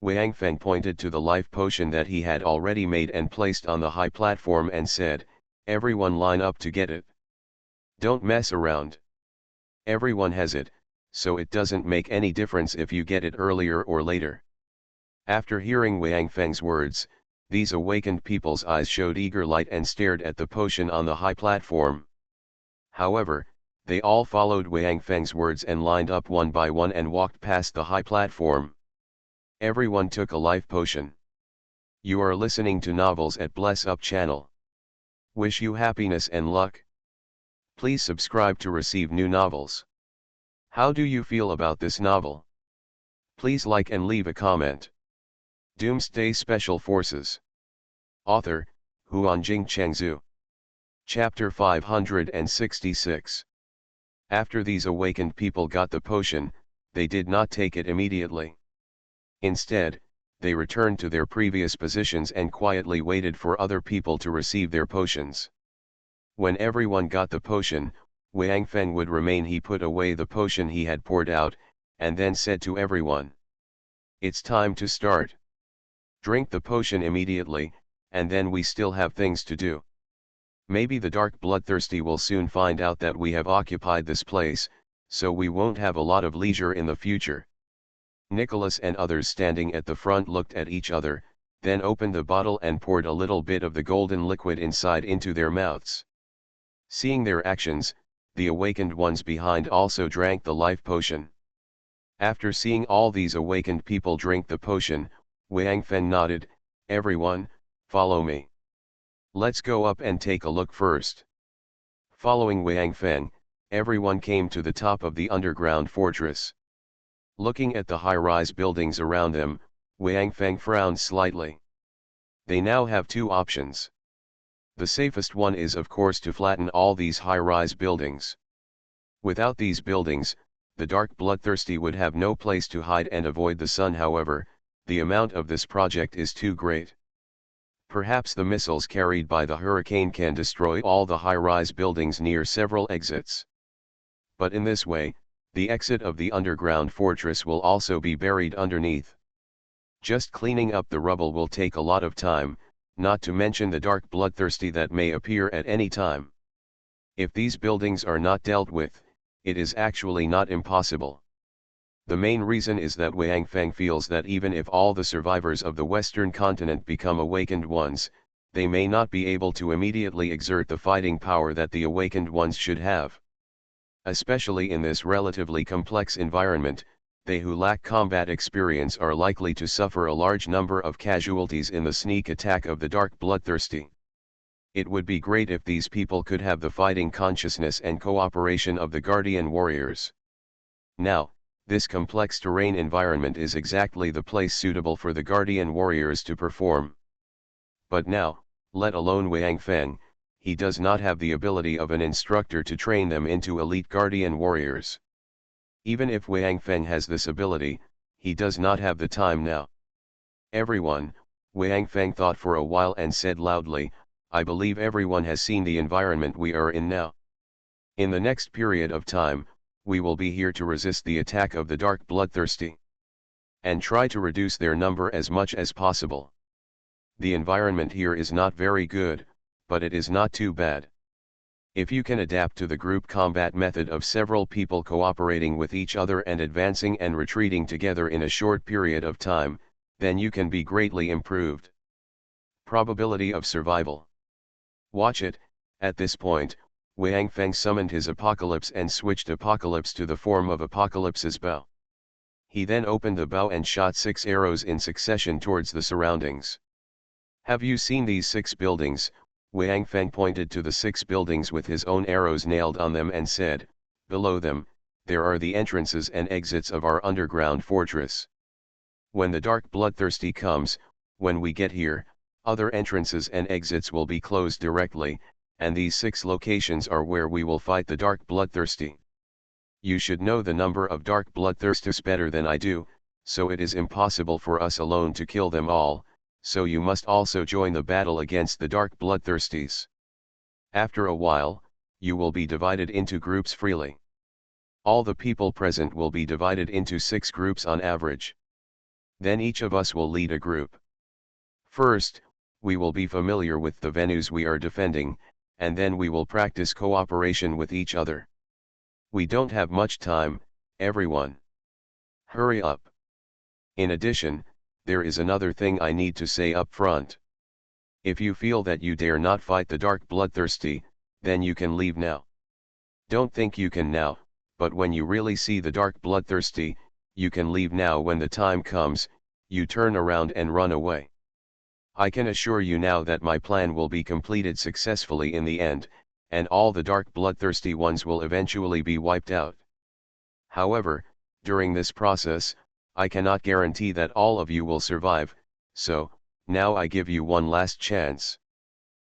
Wang Feng pointed to the life potion that he had already made and placed on the high platform and said, "Everyone line up to get it. Don't mess around. Everyone has it, so it doesn't make any difference if you get it earlier or later." After hearing Wang Feng's words, These awakened people's eyes showed eager light and stared at the potion on the high platform. However, they all followed Wang Feng's words and lined up one by one and walked past the high platform. Everyone took a life potion. You are listening to novels at Bless Up channel. Wish you happiness and luck. Please subscribe to receive new novels. How do you feel about this novel? Please like and leave a comment. Doomsday Special Forces. Author, Huanjing Chengzhu. Chapter 566. After these awakened people got the potion, they did not take it immediately. Instead, they returned to their previous positions and quietly waited for other people to receive their potions. When everyone got the potion, Wang Feng would remain. He put away the potion he had poured out, and then said to everyone, "It's time to start. Drink the potion immediately, and then we still have things to do. Maybe the dark bloodthirsty will soon find out that we have occupied this place, so we won't have a lot of leisure in the future." Nicholas and others standing at the front looked at each other, then opened the bottle and poured a little bit of the golden liquid inside into their mouths. Seeing their actions, the awakened ones behind also drank the life potion. After seeing all these awakened people drink the potion, Wang Feng nodded, "Everyone, follow me. Let's go up and take a look first." Following Wang Feng, everyone came to the top of the underground fortress. Looking at the high-rise buildings around them, Wang Feng frowned slightly. They now have two options. The safest one is of course to flatten all these high-rise buildings. Without these buildings, the dark bloodthirsty would have no place to hide and avoid the sun. However, the amount of this project is too great. Perhaps the missiles carried by the hurricane can destroy all the high-rise buildings near several exits. But in this way, the exit of the underground fortress will also be buried underneath. Just cleaning up the rubble will take a lot of time, not to mention the dark bloodthirsty that may appear at any time. If these buildings are not dealt with, it is actually not impossible. The main reason is that Wang Feng feels that even if all the survivors of the Western continent become awakened ones, they may not be able to immediately exert the fighting power that the awakened ones should have. Especially in this relatively complex environment, they who lack combat experience are likely to suffer a large number of casualties in the sneak attack of the dark bloodthirsty. It would be great if these people could have the fighting consciousness and cooperation of the guardian warriors. Now, this complex terrain environment is exactly the place suitable for the guardian warriors to perform. But now, let alone Wang Feng, he does not have the ability of an instructor to train them into elite guardian warriors. Even if Wang Feng has this ability, he does not have the time now. "Everyone," Wang Feng thought for a while and said loudly, "I believe everyone has seen the environment we are in now. In the next period of time, we will be here to resist the attack of the dark bloodthirsty. And try to reduce their number as much as possible. The environment here is not very good, but it is not too bad. If you can adapt to the group combat method of several people cooperating with each other and advancing and retreating together in a short period of time, then you can be greatly improved. Probability of survival. Watch it." At this point, Wang Feng summoned his apocalypse and switched apocalypse to the form of apocalypse's bow. He then opened the bow and shot 6 arrows in succession towards the surroundings. "Have you seen these 6 buildings?" Wang Feng pointed to the 6 buildings with his own arrows nailed on them and said, "Below them, there are the entrances and exits of our underground fortress. When the dark bloodthirsty comes, when we get here, other entrances and exits will be closed directly, and these 6 locations are where we will fight the dark bloodthirsty. You should know the number of dark bloodthirsties better than I do, so it is impossible for us alone to kill them all, so you must also join the battle against the dark bloodthirsties. After a while, you will be divided into groups freely. All the people present will be divided into 6 groups on average. Then each of us will lead a group. First, we will be familiar with the venues we are defending, and then we will practice cooperation with each other. We don't have much time, everyone. Hurry up. In addition, there is another thing I need to say up front. If you feel that you dare not fight the dark bloodthirsty, then you can leave now. Don't think you can now, but when you really see the dark bloodthirsty, you can leave now. When the time comes, you turn around and run away. I can assure you now that my plan will be completed successfully in the end, and all the dark bloodthirsty ones will eventually be wiped out. However, during this process, I cannot guarantee that all of you will survive, so, now I give you one last chance.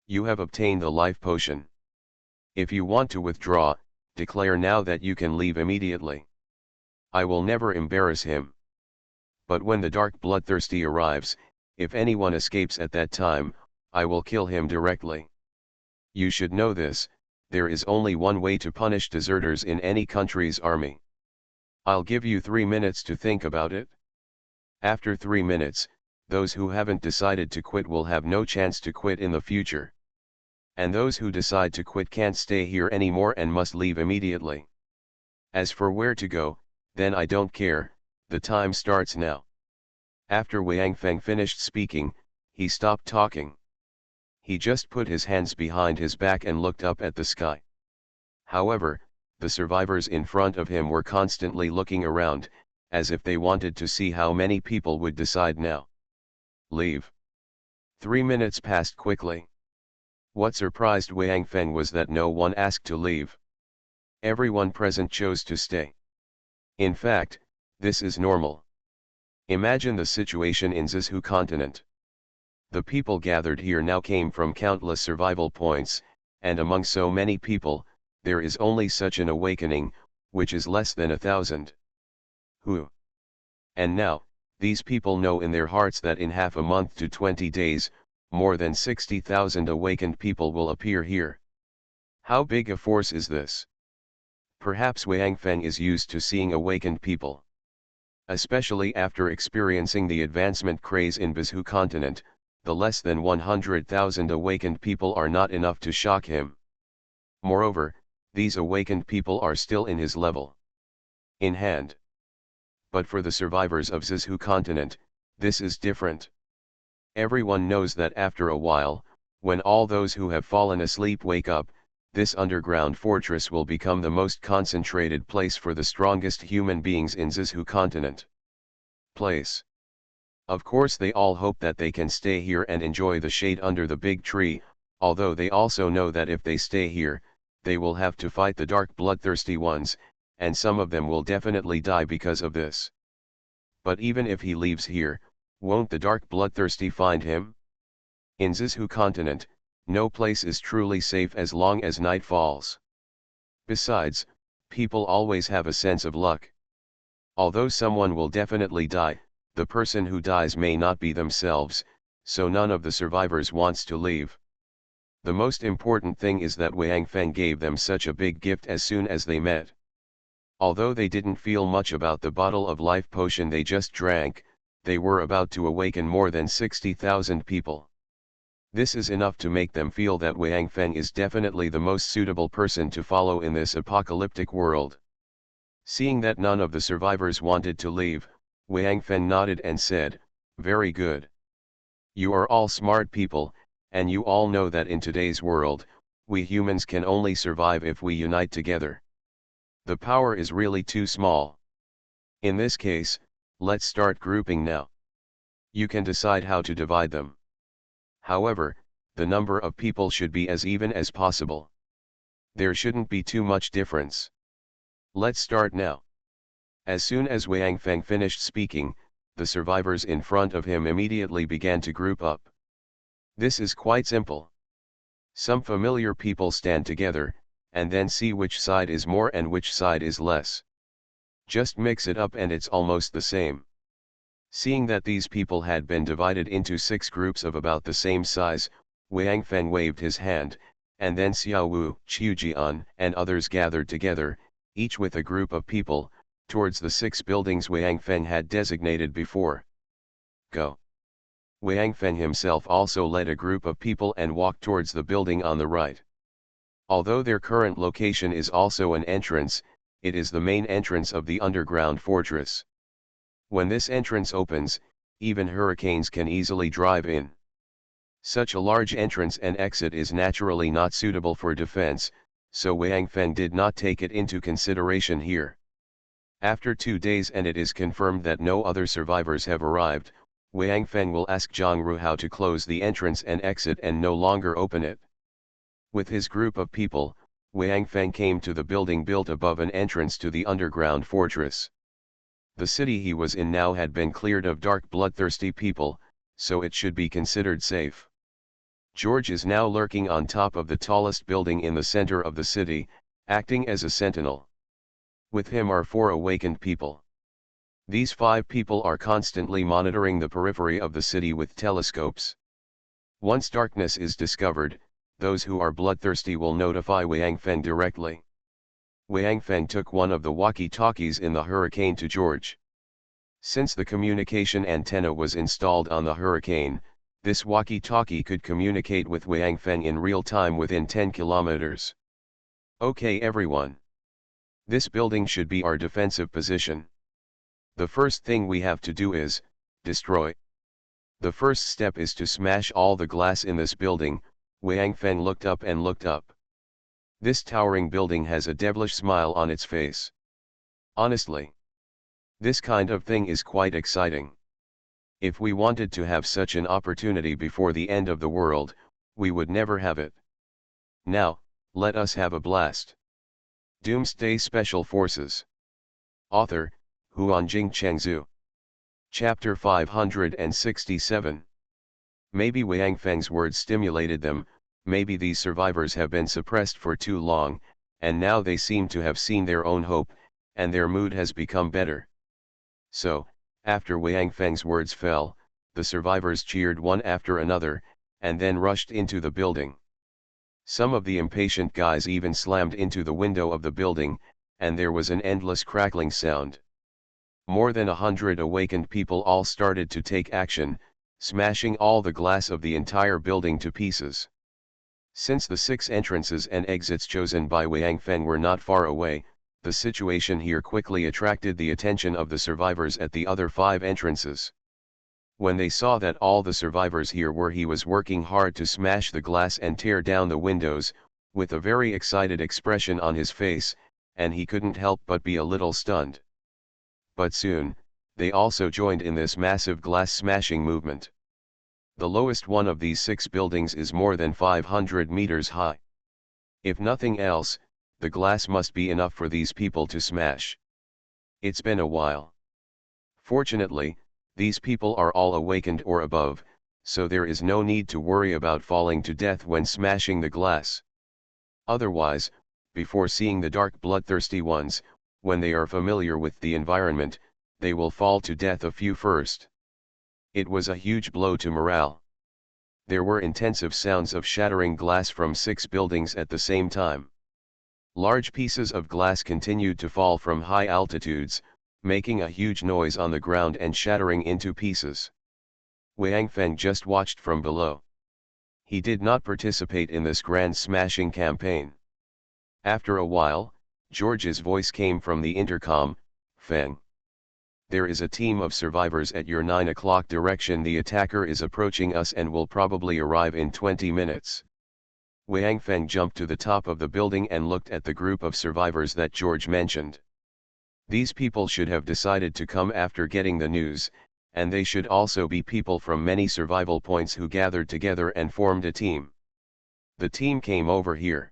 You have obtained the life potion. If you want to withdraw, declare now that you can leave immediately. I will never embarrass him. But when the dark bloodthirsty arrives, if anyone escapes at that time, I will kill him directly. You should know this, there is only one way to punish deserters in any country's army. I'll give you 3 minutes to think about it. After 3 minutes, those who haven't decided to quit will have no chance to quit in the future. And those who decide to quit can't stay here anymore and must leave immediately. As for where to go, then I don't care, the time starts now. After Wang Feng finished speaking, he stopped talking. He just put his hands behind his back and looked up at the sky. However, the survivors in front of him were constantly looking around, as if they wanted to see how many people would decide now. Leave. 3 minutes passed quickly. What surprised Wang Feng was that no one asked to leave. Everyone present chose to stay. In fact, this is normal. Imagine the situation in Zizhu continent. The people gathered here now came from countless survival points, and among so many people, there is only such an awakening, which is less than 1,000. Who? And now, these people know in their hearts that in half a month to 20 days, more than 60,000 awakened people will appear here. How big a force is this? Perhaps Wang Feng is used to seeing awakened people. Especially after experiencing the advancement craze in Bizhu continent, the less than 100,000 awakened people are not enough to shock him. Moreover, these awakened people are still in his level. In hand. But for the survivors of Zizhu continent, this is different. Everyone knows that after a while, when all those who have fallen asleep wake up, this underground fortress will become the most concentrated place for the strongest human beings in Zizhu continent. Place. Of course they all hope that they can stay here and enjoy the shade under the big tree, although they also know that if they stay here, they will have to fight the dark bloodthirsty ones, and some of them will definitely die because of this. But even if he leaves here, won't the dark bloodthirsty find him? In Zizhu continent, no place is truly safe as long as night falls. Besides, people always have a sense of luck. Although someone will definitely die, the person who dies may not be themselves, so none of the survivors wants to leave. The most important thing is that Wang Feng gave them such a big gift as soon as they met. Although they didn't feel much about the bottle of life potion they just drank, they were about to awaken more than 60,000 people. This is enough to make them feel that Wang Feng is definitely the most suitable person to follow in this apocalyptic world. Seeing that none of the survivors wanted to leave, Wang Feng nodded and said, "Very good. You are all smart people, and you all know that in today's world, we humans can only survive if we unite together. The power is really too small. In this case, let's start grouping now. You can decide how to divide them. However, the number of people should be as even as possible. There shouldn't be too much difference. Let's start now." As soon as Wang Feng finished speaking, the survivors in front of him immediately began to group up. This is quite simple. Some familiar people stand together, and then see which side is more and which side is less. Just mix it up and it's almost the same. Seeing that these people had been divided into 6 groups of about the same size, Wang Feng waved his hand, and then Xiao Wu, Qiu Jian, and others gathered together, each with a group of people, towards the 6 buildings Wang Feng had designated before. Go. Wang Feng himself also led a group of people and walked towards the building on the right. Although their current location is also an entrance, it is the main entrance of the underground fortress. When this entrance opens, even hurricanes can easily drive in. Such a large entrance and exit is naturally not suitable for defense, so Wang Feng did not take it into consideration here. After 2 days and it is confirmed that no other survivors have arrived, Wang Feng will ask Zhang Ru how to close the entrance and exit and no longer open it. With his group of people, Wang Feng came to the building built above an entrance to the underground fortress. The city he was in now had been cleared of dark bloodthirsty people, so it should be considered safe. George is now lurking on top of the tallest building in the center of the city, acting as a sentinel. With him are 4 awakened people. These 5 people are constantly monitoring the periphery of the city with telescopes. Once darkness is discovered, those who are bloodthirsty will notify Wang Feng directly. Wang Feng took one of the walkie-talkies in the Hurricane to George. Since the communication antenna was installed on the Hurricane, this walkie-talkie could communicate with Wang Feng in real time within 10 kilometers. Okay everyone. This building should be our defensive position. The first thing we have to do is, destroy. The first step is to smash all the glass in this building. Wang Feng looked up and looked up. This towering building has a devilish smile on its face. Honestly, this kind of thing is quite exciting. If we wanted to have such an opportunity before the end of the world, we would never have it. Now, let us have a blast. Doomsday Special Forces. Author, Huanjing Chengzhu. Chapter 567. Maybe Wang Feng's words stimulated them, maybe these survivors have been suppressed for too long, and now they seem to have seen their own hope, and their mood has become better. So, after Wang Feng's words fell, the survivors cheered one after another, and then rushed into the building. Some of the impatient guys even slammed into the window of the building, and there was an endless crackling sound. More than 100 awakened people all started to take action, smashing all the glass of the entire building to pieces. Since the 6 entrances and exits chosen by Wang Feng were not far away, the situation here quickly attracted the attention of the survivors at the other 5 entrances. When they saw that all the survivors here were, he was working hard to smash the glass and tear down the windows, with a very excited expression on his face, and he couldn't help but be a little stunned. But soon, they also joined in this massive glass smashing movement. The lowest one of these 6 buildings is more than 500 meters high. If nothing else, the glass must be enough for these people to smash. It's been a while. Fortunately, these people are all awakened or above, so there is no need to worry about falling to death when smashing the glass. Otherwise, before seeing the dark bloodthirsty ones, when they are familiar with the environment, they will fall to death a few first. It was a huge blow to morale. There were intensive sounds of shattering glass from 6 buildings at the same time. Large pieces of glass continued to fall from high altitudes, making a huge noise on the ground and shattering into pieces. Wang Feng just watched from below. He did not participate in this grand smashing campaign. After a while, George's voice came from the intercom. Feng. There is a team of survivors at your 9 o'clock direction. The attacker is approaching us and will probably arrive in 20 minutes. Wang Feng jumped to the top of the building and looked at the group of survivors that George mentioned. These people should have decided to come after getting the news, and they should also be people from many survival points who gathered together and formed a team. The team came over here.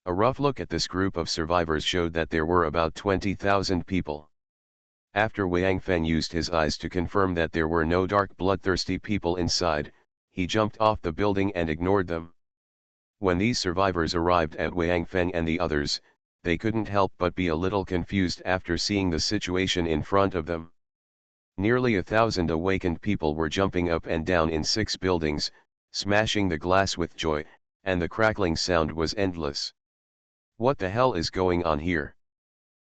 A rough look at this group of survivors showed that there were about 20,000 people. After Wang Feng used his eyes to confirm that there were no dark bloodthirsty people inside, he jumped off the building and ignored them. When these survivors arrived at Wang Feng and the others, they couldn't help but be a little confused after seeing the situation in front of them. Nearly 1,000 awakened people were jumping up and down in 6 buildings, smashing the glass with joy, and the crackling sound was endless. What the hell is going on here?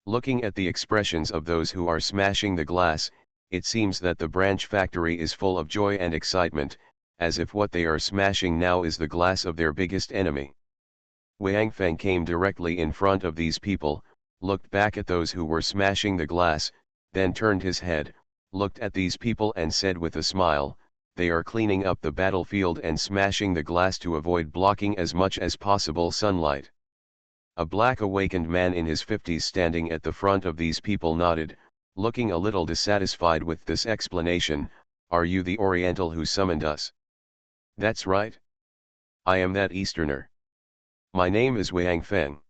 Looking at the expressions of those who are smashing the glass, it seems that the branch factory is full of joy and excitement, as if what they are smashing now is the glass of their biggest enemy. Wang Feng came directly in front of these people, looked back at those who were smashing the glass, then turned his head, looked at these people and said with a smile, they are cleaning up the battlefield and smashing the glass to avoid blocking as much as possible sunlight. A black awakened man in his 50s standing at the front of these people nodded, looking a little dissatisfied with this explanation. Are you the Oriental who summoned us? That's right. I am that Easterner. My name is Wang Feng.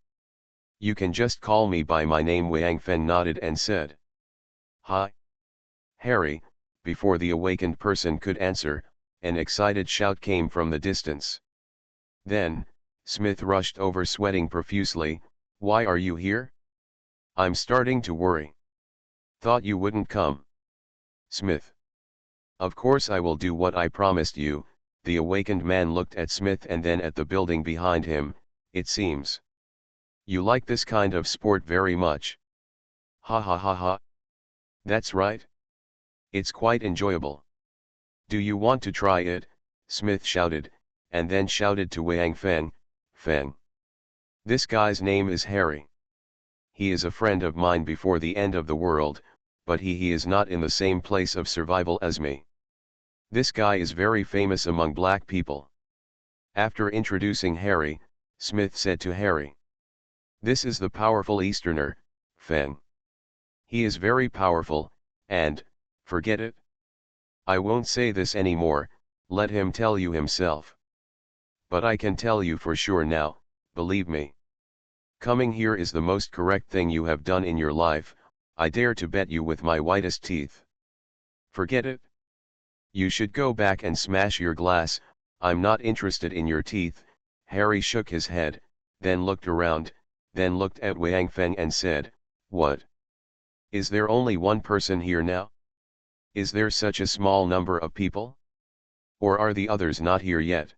You can just call me by my name. Wang Feng nodded and said. Hi. Harry. Before the awakened person could answer, an excited shout came from the distance. Then, Smith rushed over sweating profusely. Why are you here? I'm starting to worry. Thought you wouldn't come. Smith. Of course I will do what I promised you. The awakened man looked at Smith and then at the building behind him. It seems you like this kind of sport very much. Ha ha ha ha. That's right. It's quite enjoyable. Do you want to try it? Smith shouted, and then shouted to Wang Feng, Feng. This guy's name is Harry. He is a friend of mine before the end of the world, but he is not in the same place of survival as me. This guy is very famous among black people. After introducing Harry, Smith said to Harry. This is the powerful Easterner, Feng. He is very powerful, and, forget it. I won't say this anymore, let him tell you himself. But I can tell you for sure now, believe me. Coming here is the most correct thing you have done in your life, I dare to bet you with my whitest teeth. Forget it. You should go back and smash your glass. I'm not interested in your teeth. Harry shook his head, then looked around, then looked at Wang Feng and said, What? Is there only one person here now? Is there such a small number of people? Or are the others not here yet?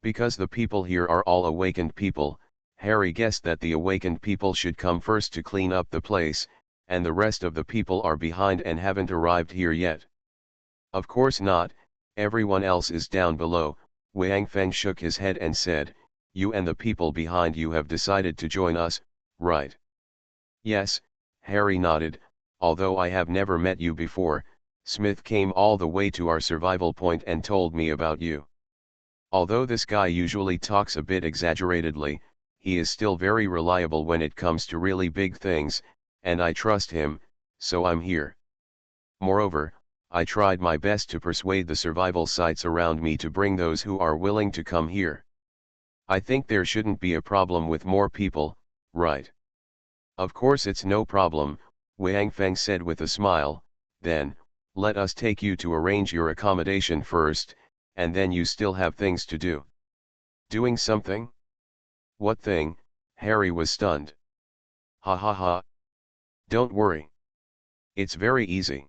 Because the people here are all awakened people, Harry guessed that the awakened people should come first to clean up the place, and the rest of the people are behind and haven't arrived here yet. Of course not, everyone else is down below. Wang Feng shook his head and said, You and the people behind you have decided to join us, right? Yes, Harry nodded, although I have never met you before. Smith came all the way to our survival point and told me about you. Although this guy usually talks a bit exaggeratedly, he is still very reliable when it comes to really big things, and I trust him, so I'm here. Moreover, I tried my best to persuade the survival sites around me to bring those who are willing to come here. I think there shouldn't be a problem with more people, right? Of course it's no problem, Wang Feng said with a smile. Then, let us take you to arrange your accommodation first, and then you still have things to do. Doing something? What thing? Harry was stunned. Ha ha ha. Don't worry. It's very easy.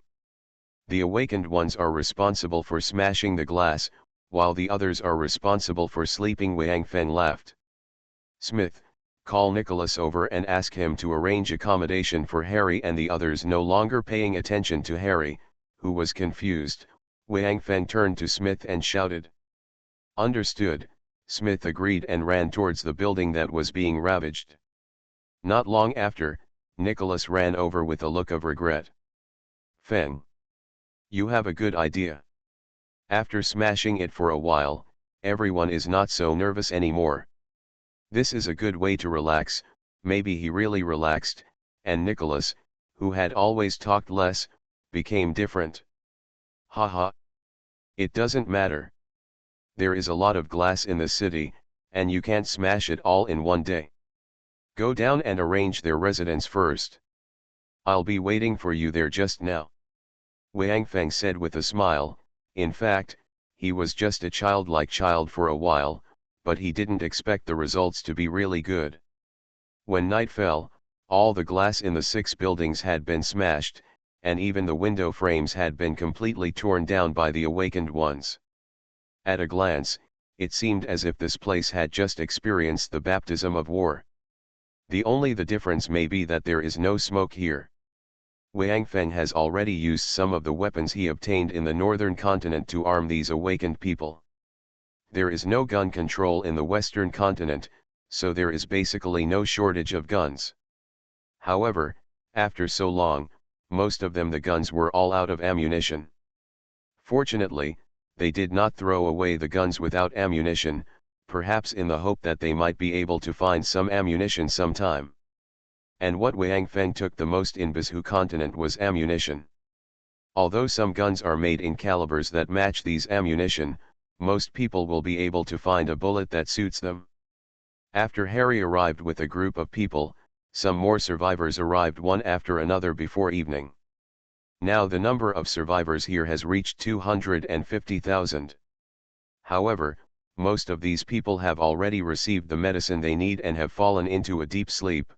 The awakened ones are responsible for smashing the glass, while the others are responsible for sleeping. Wang Feng laughed. Smith, call Nicholas over and ask him to arrange accommodation for Harry and the others. No longer paying attention to Harry, who was confused, Wang Feng turned to Smith and shouted. Understood, Smith agreed and ran towards the building that was being ravaged. Not long after, Nicholas ran over with a look of regret. Feng. You have a good idea. After smashing it for a while, everyone is not so nervous anymore. This is a good way to relax. Maybe he really relaxed, and Nicholas, who had always talked less, became different. Haha. It doesn't matter. There is a lot of glass in the city, and you can't smash it all in one day. Go down and arrange their residence first. I'll be waiting for you there just now. Wang Feng said with a smile. In fact, he was just a childlike child for a while, but he didn't expect the results to be really good. When night fell, all the glass in the 6 buildings had been smashed, and even the window frames had been completely torn down by the awakened ones. At a glance, it seemed as if this place had just experienced the baptism of war. The difference may be that there is no smoke here. Wang Feng has already used some of the weapons he obtained in the northern continent to arm these awakened people. There is no gun control in the western continent, so there is basically no shortage of guns. However, after so long, most of them the guns were all out of ammunition. Fortunately, they did not throw away the guns without ammunition, perhaps in the hope that they might be able to find some ammunition sometime. And what Wang Feng took the most in Bizhu continent was ammunition. Although some guns are made in calibers that match these ammunition, most people will be able to find a bullet that suits them. After Harry arrived with a group of people, some more survivors arrived one after another before evening. Now the number of survivors here has reached 250,000. However, most of these people have already received the medicine they need and have fallen into a deep sleep.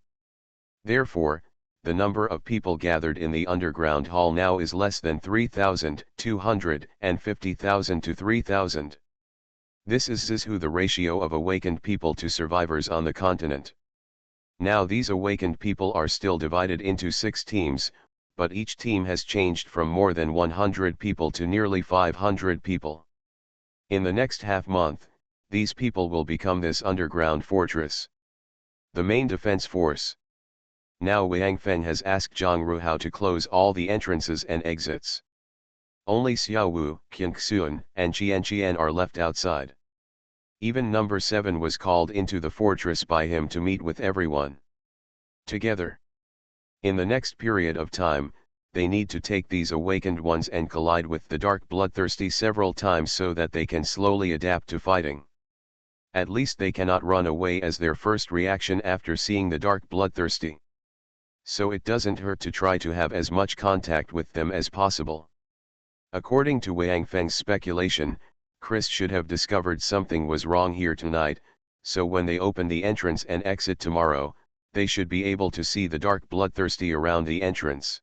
Therefore, the number of people gathered in the underground hall now is less than 3,000, 250,000 to 3,000. This is the ratio of awakened people to survivors on the continent. Now these awakened people are still divided into 6 teams, but each team has changed from more than 100 people to nearly 500 people. In the next half-month, these people will become this underground fortress, the main defense force. Now Wang Feng has asked Zhang Ru how to close all the entrances and exits. Only Xiao Wu, Qian Xuan, and Qian are left outside. Even number 7 was called into the fortress by him to meet with everyone together. In the next period of time, they need to take these awakened ones and collide with the dark bloodthirsty several times so that they can slowly adapt to fighting. At least they cannot run away as their first reaction after seeing the dark bloodthirsty. So it doesn't hurt to try to have as much contact with them as possible. According to Wang Feng's speculation, Chris should have discovered something was wrong here tonight, so when they open the entrance and exit tomorrow, they should be able to see the dark bloodthirsty around the entrance.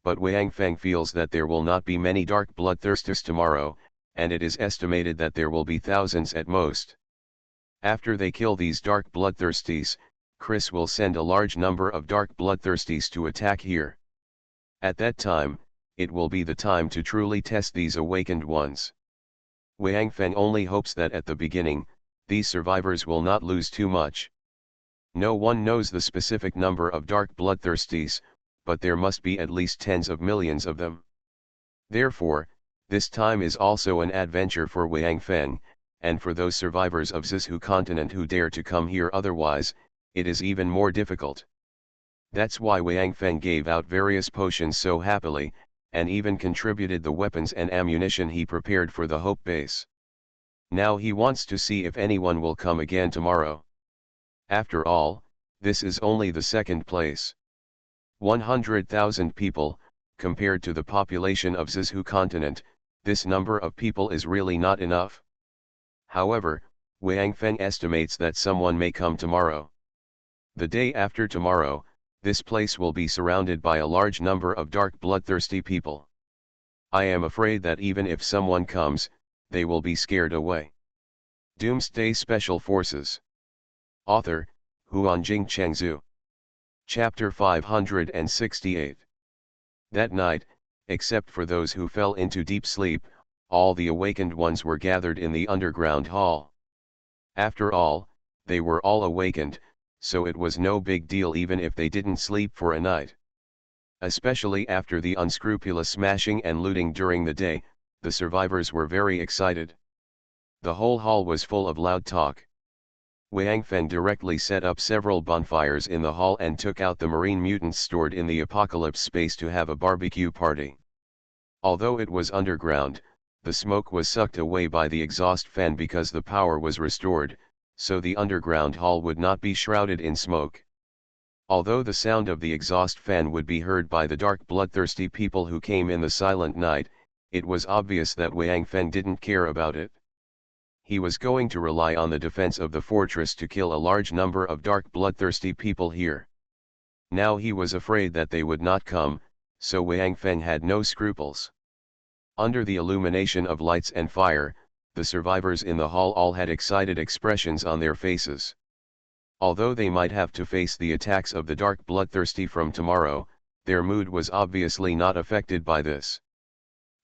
But Wang Feng feels that there will not be many dark bloodthirsties tomorrow, and it is estimated that there will be thousands at most. After they kill these dark bloodthirsties, Chris will send a large number of dark bloodthirsties to attack here. At that time, it will be the time to truly test these awakened ones. Wang Feng only hopes that at the beginning, these survivors will not lose too much. No one knows the specific number of dark bloodthirsties, but there must be at least tens of millions of them. Therefore, this time is also an adventure for Wang Feng, and for those survivors of Zizhu continent who dare to come here otherwise, it is even more difficult. That's why Wang Feng gave out various potions so happily, and even contributed the weapons and ammunition he prepared for the Hope base. Now he wants to see if anyone will come again tomorrow. After all, this is only the second place. 100,000 people, compared to the population of Zizhu continent, this number of people is really not enough. However, Wang Feng estimates that someone may come tomorrow. The day after tomorrow, this place will be surrounded by a large number of dark bloodthirsty people. I am afraid that even if someone comes, they will be scared away. Doomsday Special Forces. Author, Huanjing Chengzhu. Chapter 568. That night, except for those who fell into deep sleep, all the awakened ones were gathered in the underground hall. After all, they were all awakened, so it was no big deal even if they didn't sleep for a night. Especially after the unscrupulous smashing and looting during the day, the survivors were very excited. The whole hall was full of loud talk. Wang Feng directly set up several bonfires in the hall and took out the marine mutants stored in the apocalypse space to have a barbecue party. Although it was underground, the smoke was sucked away by the exhaust fan because the power was restored, so the underground hall would not be shrouded in smoke. Although the sound of the exhaust fan would be heard by the dark bloodthirsty people who came in the silent night, it was obvious that Wang Feng didn't care about it. He was going to rely on the defense of the fortress to kill a large number of dark bloodthirsty people here. Now he was afraid that they would not come, so Wang Feng had no scruples. Under the illumination of lights and fire, the survivors in the hall all had excited expressions on their faces. Although they might have to face the attacks of the dark bloodthirsty from tomorrow, their mood was obviously not affected by this.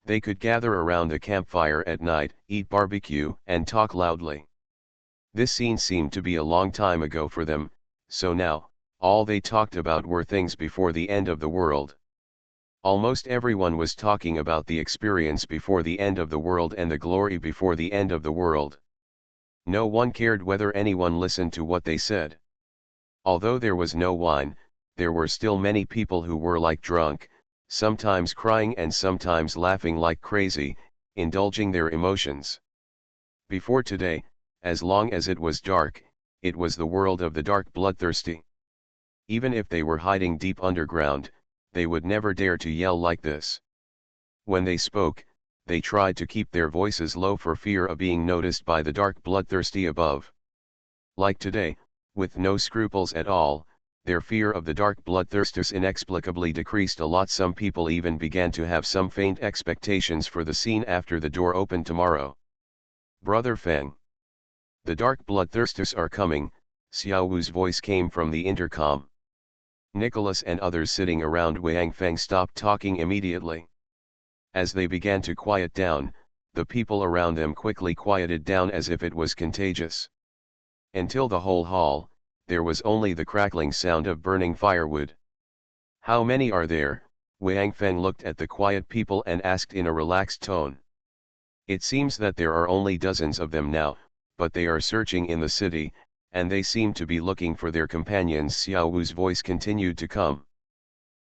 They could gather around a campfire at night, eat barbecue, and talk loudly. This scene seemed to be a long time ago for them, so now, all they talked about were things before the end of the world. Almost everyone was talking about the experience before the end of the world and the glory before the end of the world. No one cared whether anyone listened to what they said. Although there was no wine, there were still many people who were like drunk, sometimes crying and sometimes laughing like crazy, indulging their emotions. Before today, as long as it was dark, it was the world of the dark bloodthirsty. Even if they were hiding deep underground, they would never dare to yell like this. When they spoke, they tried to keep their voices low for fear of being noticed by the dark bloodthirsty above. Like today, with no scruples at all, their fear of the dark bloodthirsters inexplicably decreased a lot. Some people even began to have some faint expectations for the scene after the door opened tomorrow. Brother Feng. The dark bloodthirsters are coming, Xiao Wu's voice came from the intercom. Nicholas and others sitting around Wang Feng stopped talking immediately. As they began to quiet down, the people around them quickly quieted down as if it was contagious. Until the whole hall, there was only the crackling sound of burning firewood. How many are there? Wang Feng looked at the quiet people and asked in a relaxed tone. It seems that there are only dozens of them now, but they are searching in the city, and they seem to be looking for their companions. Xiao Wu's voice continued to come.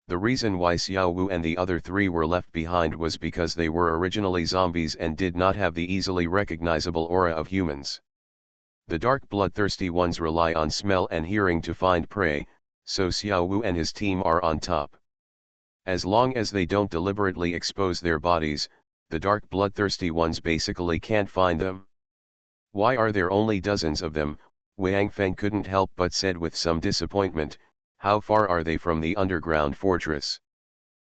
The reason why Xiao Wu and the other three were left behind was because they were originally zombies and did not have the easily recognizable aura of humans. The dark bloodthirsty ones rely on smell and hearing to find prey, so Xiao Wu and his team are on top. As long as they don't deliberately expose their bodies, the dark bloodthirsty ones basically can't find them. Why are there only dozens of them? Wang Feng couldn't help but said with some disappointment. How far are they from the underground fortress?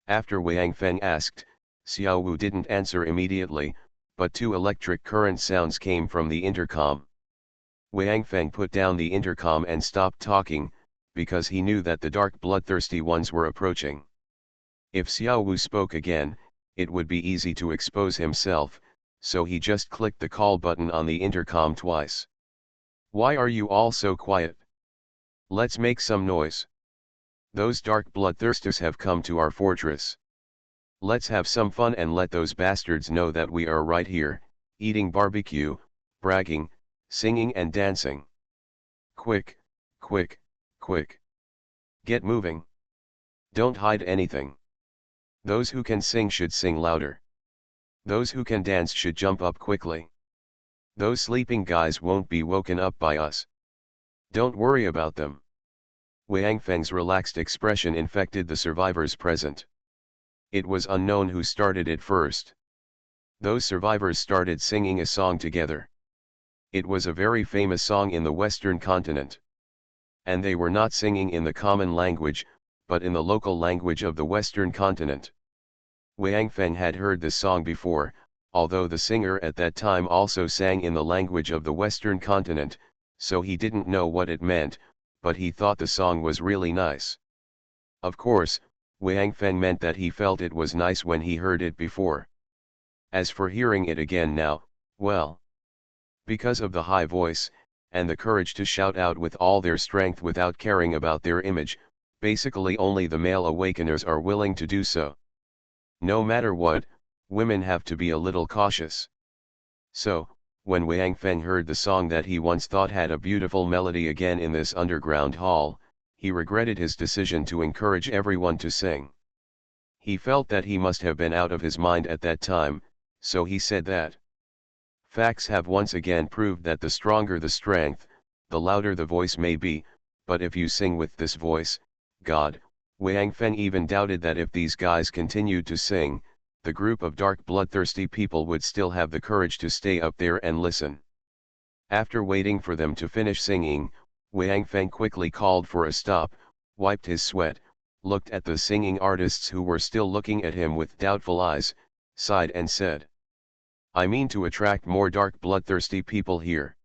After Wang Feng asked, Xiao Wu didn't answer immediately, but two electric current sounds came from the intercom. Wang Feng put down the intercom and stopped talking, because he knew that the dark bloodthirsty ones were approaching. If Xiao Wu spoke again, it would be easy to expose himself, so he just clicked the call button on the intercom twice. Why are you all so quiet? Let's make some noise. Those dark bloodthirsters have come to our fortress. Let's have some fun and let those bastards know that we are right here, eating barbecue, bragging, singing and dancing. Quick, quick, quick. Get moving. Don't hide anything. Those who can sing should sing louder. Those who can dance should jump up quickly. Those sleeping guys won't be woken up by us. Don't worry about them. Wang Feng's relaxed expression infected the survivors present. It was unknown who started it first. Those survivors started singing a song together. It was a very famous song in the Western continent. And they were not singing in the common language, but in the local language of the Western continent. Wang Feng had heard this song before, although the singer at that time also sang in the language of the Western continent, so he didn't know what it meant, but he thought the song was really nice. Of course, Wang Feng meant that he felt it was nice when he heard it before. As for hearing it again now, well, because of the high voice, and the courage to shout out with all their strength without caring about their image, basically only the male awakeners are willing to do so. No matter what, women have to be a little cautious. So, when Wang Feng heard the song that he once thought had a beautiful melody again in this underground hall, he regretted his decision to encourage everyone to sing. He felt that he must have been out of his mind at that time, so he said that. Facts have once again proved that the stronger the strength, the louder the voice may be, but if you sing with this voice, God, Wang Feng even doubted that if these guys continued to sing, the group of dark bloodthirsty people would still have the courage to stay up there and listen. After waiting for them to finish singing, Wang Feng quickly called for a stop, wiped his sweat, looked at the singing artists who were still looking at him with doubtful eyes, sighed and said, I mean to attract more dark bloodthirsty people here.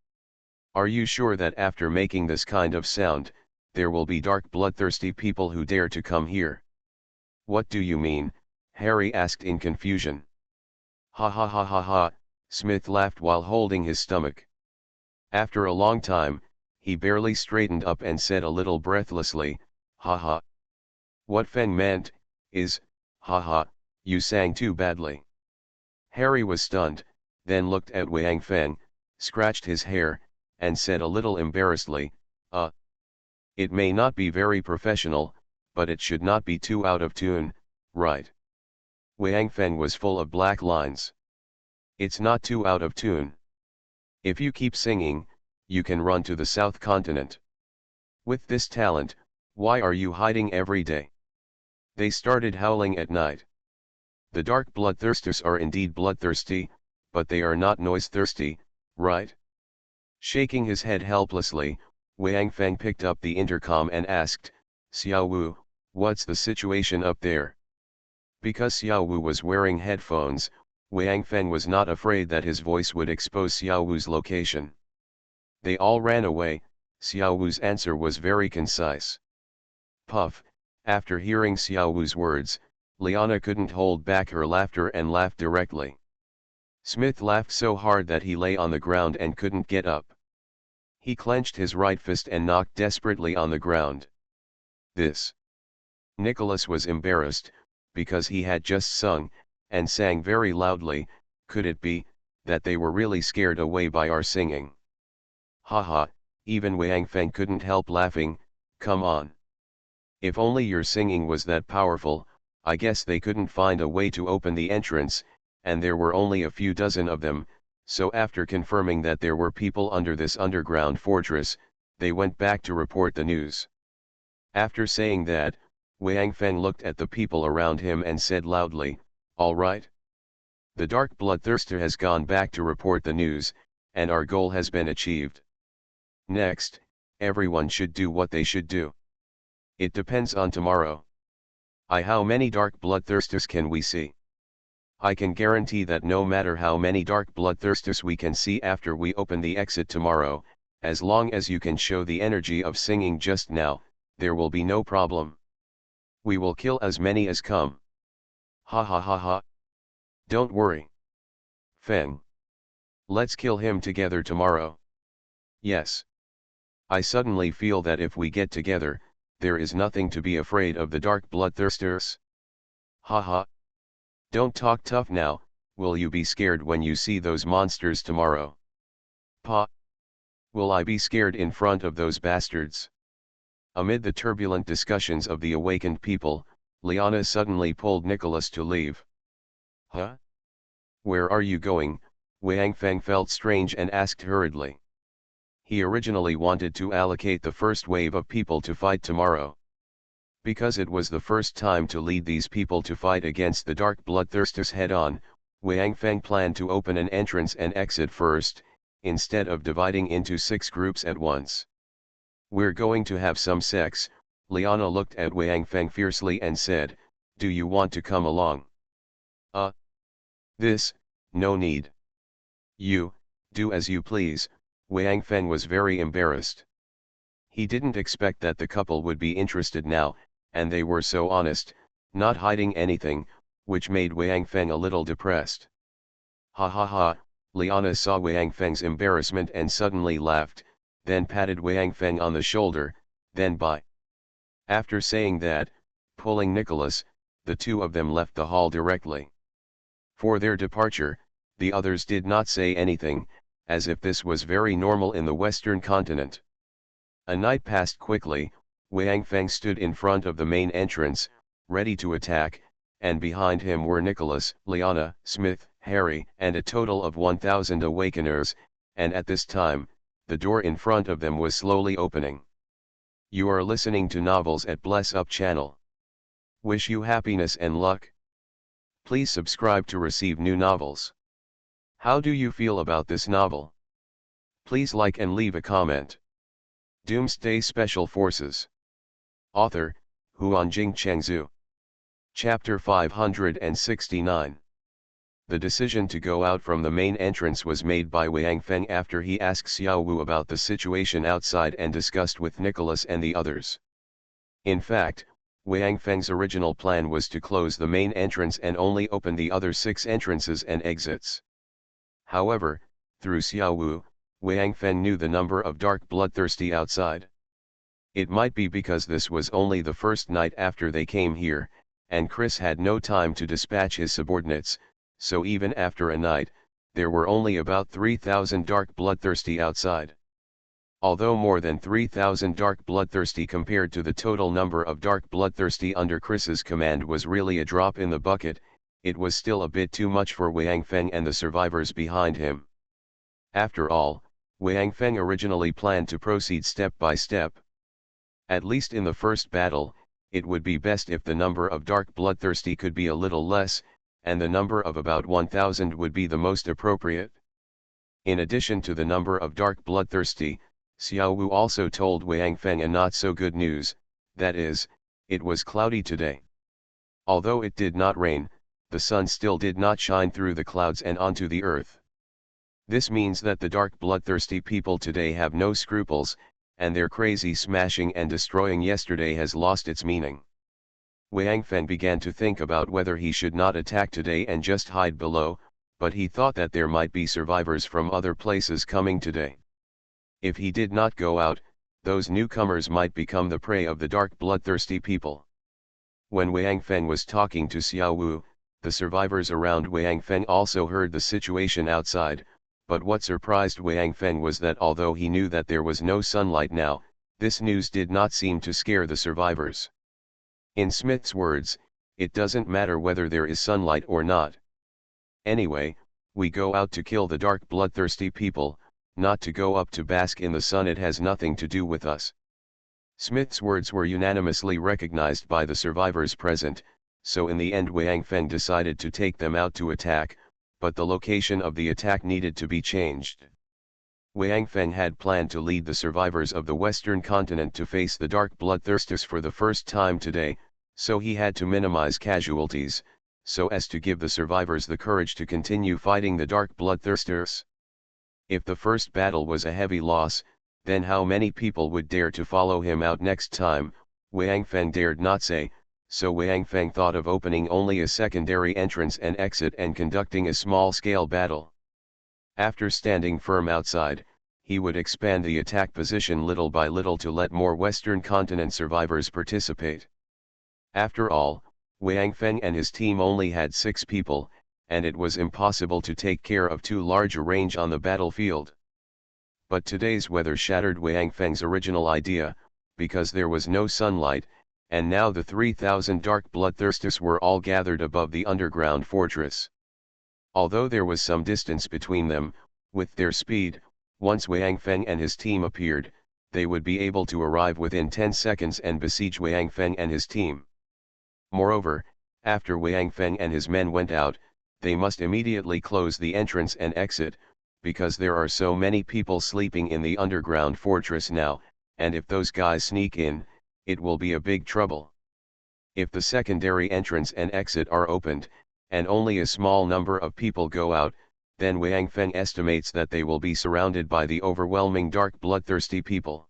Are you sure that after making this kind of sound, there will be dark bloodthirsty people who dare to come here? What do you mean? Harry asked in confusion. Ha ha ha ha ha, Smith laughed while holding his stomach. After a long time, he barely straightened up and said a little breathlessly, ha ha. What Feng meant, is, Haha, you sang too badly. Harry was stunned, then looked at Wang Feng, scratched his hair, and said a little embarrassedly, it may not be very professional, but it should not be too out of tune, right? Wang Feng was full of black lines. It's not too out of tune. If you keep singing, you can run to the South Continent. With this talent, why are you hiding every day? They started howling at night. The dark bloodthirsters are indeed bloodthirsty, but they are not noise-thirsty, right? Shaking his head helplessly, Wang Feng picked up the intercom and asked, Xiao Wu, what's the situation up there? Because Xiao Wu was wearing headphones, Wang Feng was not afraid that his voice would expose Xiao Wu's location. They all ran away. Xiao Wu's answer was very concise. Puff, after hearing Xiao Wu's words, Liana couldn't hold back her laughter and laughed directly. Smith laughed so hard that he lay on the ground and couldn't get up. He clenched his right fist and knocked desperately on the ground. This. Nicholas was embarrassed, because he had just sung, and sang very loudly. Could it be, that they were really scared away by our singing? Haha, even Wang Feng couldn't help laughing. Come on. If only your singing was that powerful, I guess they couldn't find a way to open the entrance, and there were only a few dozen of them, so after confirming that there were people under this underground fortress, they went back to report the news. After saying that, Wang Feng looked at the people around him and said loudly, all right. The dark bloodthirster has gone back to report the news, and our goal has been achieved. Next, everyone should do what they should do. It depends on tomorrow. How many dark bloodthirsters can we see? I can guarantee that no matter how many dark bloodthirsters we can see after we open the exit tomorrow, as long as you can show the energy of singing just now, there will be no problem. We will kill as many as come. Ha ha ha ha. Don't worry. Feng. Let's kill him together tomorrow. Yes. I suddenly feel that if we get together, there is nothing to be afraid of the dark bloodthirsters. Haha. Don't talk tough now, will you be scared when you see those monsters tomorrow? Pa. Will I be scared in front of those bastards? Amid the turbulent discussions of the awakened people, Liana suddenly pulled Nicholas to leave. Huh? Where are you going? Wang Feng felt strange and asked hurriedly. He originally wanted to allocate the first wave of people to fight tomorrow. Because it was the first time to lead these people to fight against the dark bloodthirsters head-on, Wang Feng planned to open an entrance and exit first, instead of dividing into 6 groups at once. We're going to have some sex. Liana looked at Wang Feng fiercely and said, do you want to come along? No need. You, do as you please. Wang Feng was very embarrassed. He didn't expect that the couple would be interested now, and they were so honest, not hiding anything, which made Wang Feng a little depressed. Ha ha ha, Liana saw Wang Feng's embarrassment and suddenly laughed, then patted Wang Feng on the shoulder, then bye. After saying that, pulling Nicholas, the two of them left the hall directly. For their departure, the others did not say anything, as if this was very normal in the Western continent. A night passed quickly. Wang Feng stood in front of the main entrance, ready to attack, and behind him were Nicholas, Liana, Smith, Harry, and a total of 1,000 awakeners, and at this time, the door in front of them was slowly opening. You are listening to Novels at Bless Up channel. Wish you happiness and luck. Please subscribe to receive new novels. How do you feel about this novel? Please like and leave a comment. Doomsday Special Forces. Author, Huanjing Chengzhu. Chapter 569. The decision to go out from the main entrance was made by Wang Feng after he asked Xiao Wu about the situation outside and discussed with Nicholas and the others. In fact, Wang Feng's original plan was to close the main entrance and only open the other 6 entrances and exits. However, through Xiao Wu, Wang Feng knew the number of dark bloodthirsty outside. It might be because this was only the first night after they came here, and Chris had no time to dispatch his subordinates, so even after a night, there were only about 3,000 dark bloodthirsty outside. Although more than 3,000 dark bloodthirsty compared to the total number of dark bloodthirsty under Chris's command was really a drop in the bucket, it was still a bit too much for Wang Feng and the survivors behind him. After all, Wang Feng originally planned to proceed step by step. At least in the first battle, it would be best if the number of dark bloodthirsty could be a little less, and the number of about 1,000 would be the most appropriate. In addition to the number of dark bloodthirsty, Xiao Wu also told Wang Feng a not so good news, that is, it was cloudy today. Although it did not rain, the sun still did not shine through the clouds and onto the earth. This means that the dark bloodthirsty people today have no scruples, and their crazy smashing and destroying yesterday has lost its meaning. Wang Feng began to think about whether he should not attack today and just hide below, but he thought that there might be survivors from other places coming today. If he did not go out, those newcomers might become the prey of the dark bloodthirsty people. When Wang Feng was talking to Xiao Wu, the survivors around Wang Feng also heard the situation outside, but what surprised Wang Feng was that although he knew that there was no sunlight now, this news did not seem to scare the survivors. In Smith's words, it doesn't matter whether there is sunlight or not. Anyway, we go out to kill the dark bloodthirsty people, not to go up to bask in the sun. It has nothing to do with us. Smith's words were unanimously recognized by the survivors present, so in the end Wang Feng decided to take them out to attack, but the location of the attack needed to be changed. Wang Feng had planned to lead the survivors of the Western continent to face the dark bloodthirsters for the first time today, so he had to minimize casualties, so as to give the survivors the courage to continue fighting the dark bloodthirsters. If the first battle was a heavy loss, then how many people would dare to follow him out next time? Wang Feng dared not say, so Wang Feng thought of opening only a secondary entrance and exit and conducting a small-scale battle. After standing firm outside, he would expand the attack position little by little to let more Western continent survivors participate. After all, Wang Feng and his team only had 6 people, and it was impossible to take care of too large a range on the battlefield. But today's weather shattered Wang Feng's original idea, because there was no sunlight, and now the 3,000 dark bloodthirsters were all gathered above the underground fortress. Although there was some distance between them, with their speed, once Wang Feng and his team appeared, they would be able to arrive within 10 seconds and besiege Wang Feng and his team. Moreover, after Wang Feng and his men went out, they must immediately close the entrance and exit, because there are so many people sleeping in the underground fortress now, and if those guys sneak in, it will be a big trouble. If the secondary entrance and exit are opened, and only a small number of people go out, then Wang Feng estimates that they will be surrounded by the overwhelming dark bloodthirsty people.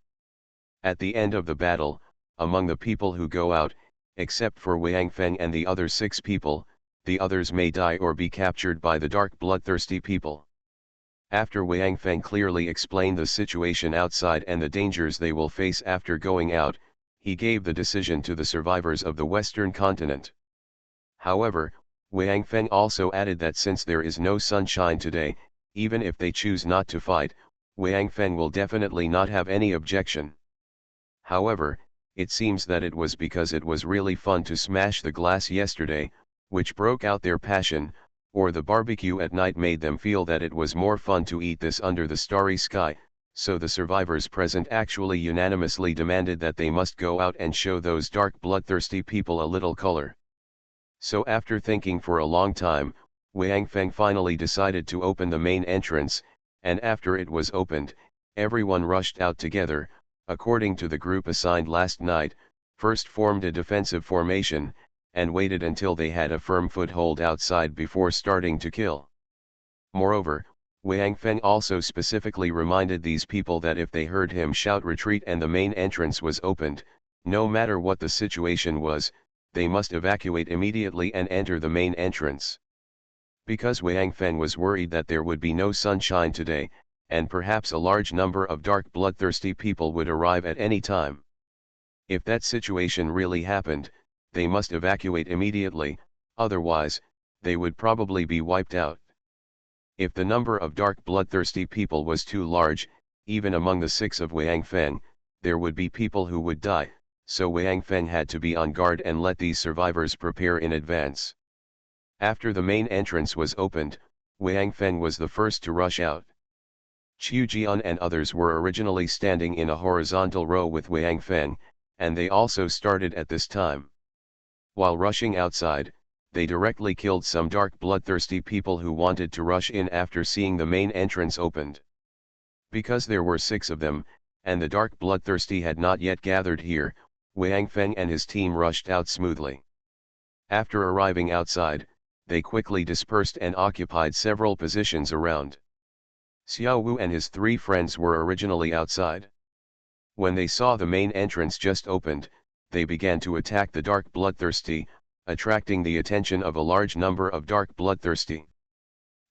At the end of the battle, among the people who go out, except for Wang Feng and the other 6 people, the others may die or be captured by the dark bloodthirsty people. After Wang Feng clearly explained the situation outside and the dangers they will face after going out, he gave the decision to the survivors of the Western continent. However, Wang Feng also added that since there is no sunshine today, even if they choose not to fight, Wang Feng will definitely not have any objection. However, it seems that it was because it was really fun to smash the glass yesterday, which broke out their passion, or the barbecue at night made them feel that it was more fun to eat this under the starry sky, so the survivors present actually unanimously demanded that they must go out and show those dark bloodthirsty people a little color. So after thinking for a long time, Wang Feng finally decided to open the main entrance, and after it was opened, everyone rushed out together, according to the group assigned last night, first formed a defensive formation, and waited until they had a firm foothold outside before starting to kill. Moreover, Wang Feng also specifically reminded these people that if they heard him shout retreat and the main entrance was opened, no matter what the situation was, they must evacuate immediately and enter the main entrance. Because Wang Feng was worried that there would be no sunshine today, and perhaps a large number of dark bloodthirsty people would arrive at any time. If that situation really happened, they must evacuate immediately, otherwise, they would probably be wiped out. If the number of dark bloodthirsty people was too large, even among the 6 of Wang Feng, there would be people who would die, so Wang Feng had to be on guard and let these survivors prepare in advance. After the main entrance was opened, Wang Feng was the first to rush out. Qiu Jian and others were originally standing in a horizontal row with Wang Feng, and they also started at this time. While rushing outside, they directly killed some dark bloodthirsty people who wanted to rush in after seeing the main entrance opened. Because there were 6 of them, and the dark bloodthirsty had not yet gathered here, Wang Feng and his team rushed out smoothly. After arriving outside, they quickly dispersed and occupied several positions around. Xiao Wu and his 3 friends were originally outside. When they saw the main entrance just opened, they began to attack the dark bloodthirsty, attracting the attention of a large number of dark bloodthirsty.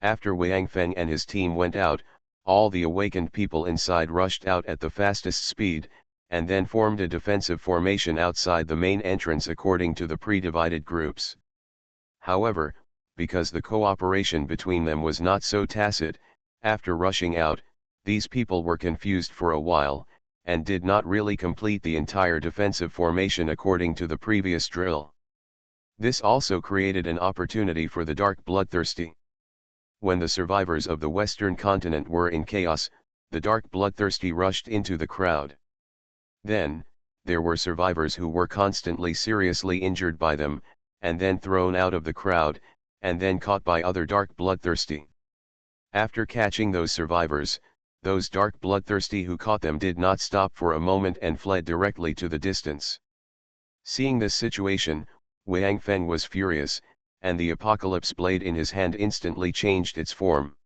After Wang Feng and his team went out, all the awakened people inside rushed out at the fastest speed, and then formed a defensive formation outside the main entrance according to the pre-divided groups. However, because the cooperation between them was not so tacit, after rushing out, these people were confused for a while, and did not really complete the entire defensive formation according to the previous drill. This also created an opportunity for the dark bloodthirsty. When the survivors of the Western continent were in chaos, the dark bloodthirsty rushed into the crowd. Then, there were survivors who were constantly seriously injured by them, and then thrown out of the crowd, and then caught by other dark bloodthirsty. After catching those survivors, those dark bloodthirsty who caught them did not stop for a moment and fled directly to the distance. Seeing this situation, Wang Feng was furious, and the apocalypse blade in his hand instantly changed its form.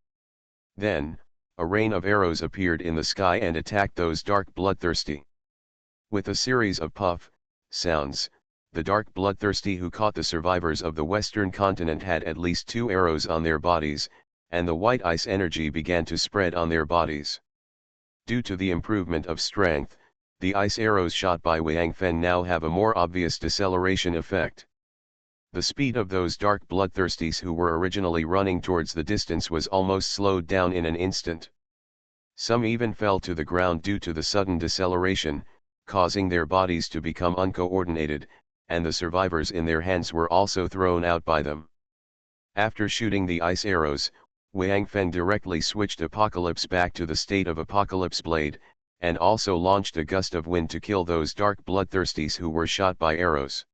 Then, a rain of arrows appeared in the sky and attacked those dark bloodthirsty. With a series of puff sounds, the dark bloodthirsty who caught the survivors of the Western continent had at least 2 arrows on their bodies, and the white ice energy began to spread on their bodies. Due to the improvement of strength, the ice arrows shot by Wang Feng now have a more obvious deceleration effect. The speed of those dark bloodthirsties who were originally running towards the distance was almost slowed down in an instant. Some even fell to the ground due to the sudden deceleration, causing their bodies to become uncoordinated, and the survivors in their hands were also thrown out by them. After shooting the ice arrows, Wang Feng directly switched Apocalypse back to the state of Apocalypse Blade, and also launched a gust of wind to kill those dark bloodthirsties who were shot by arrows.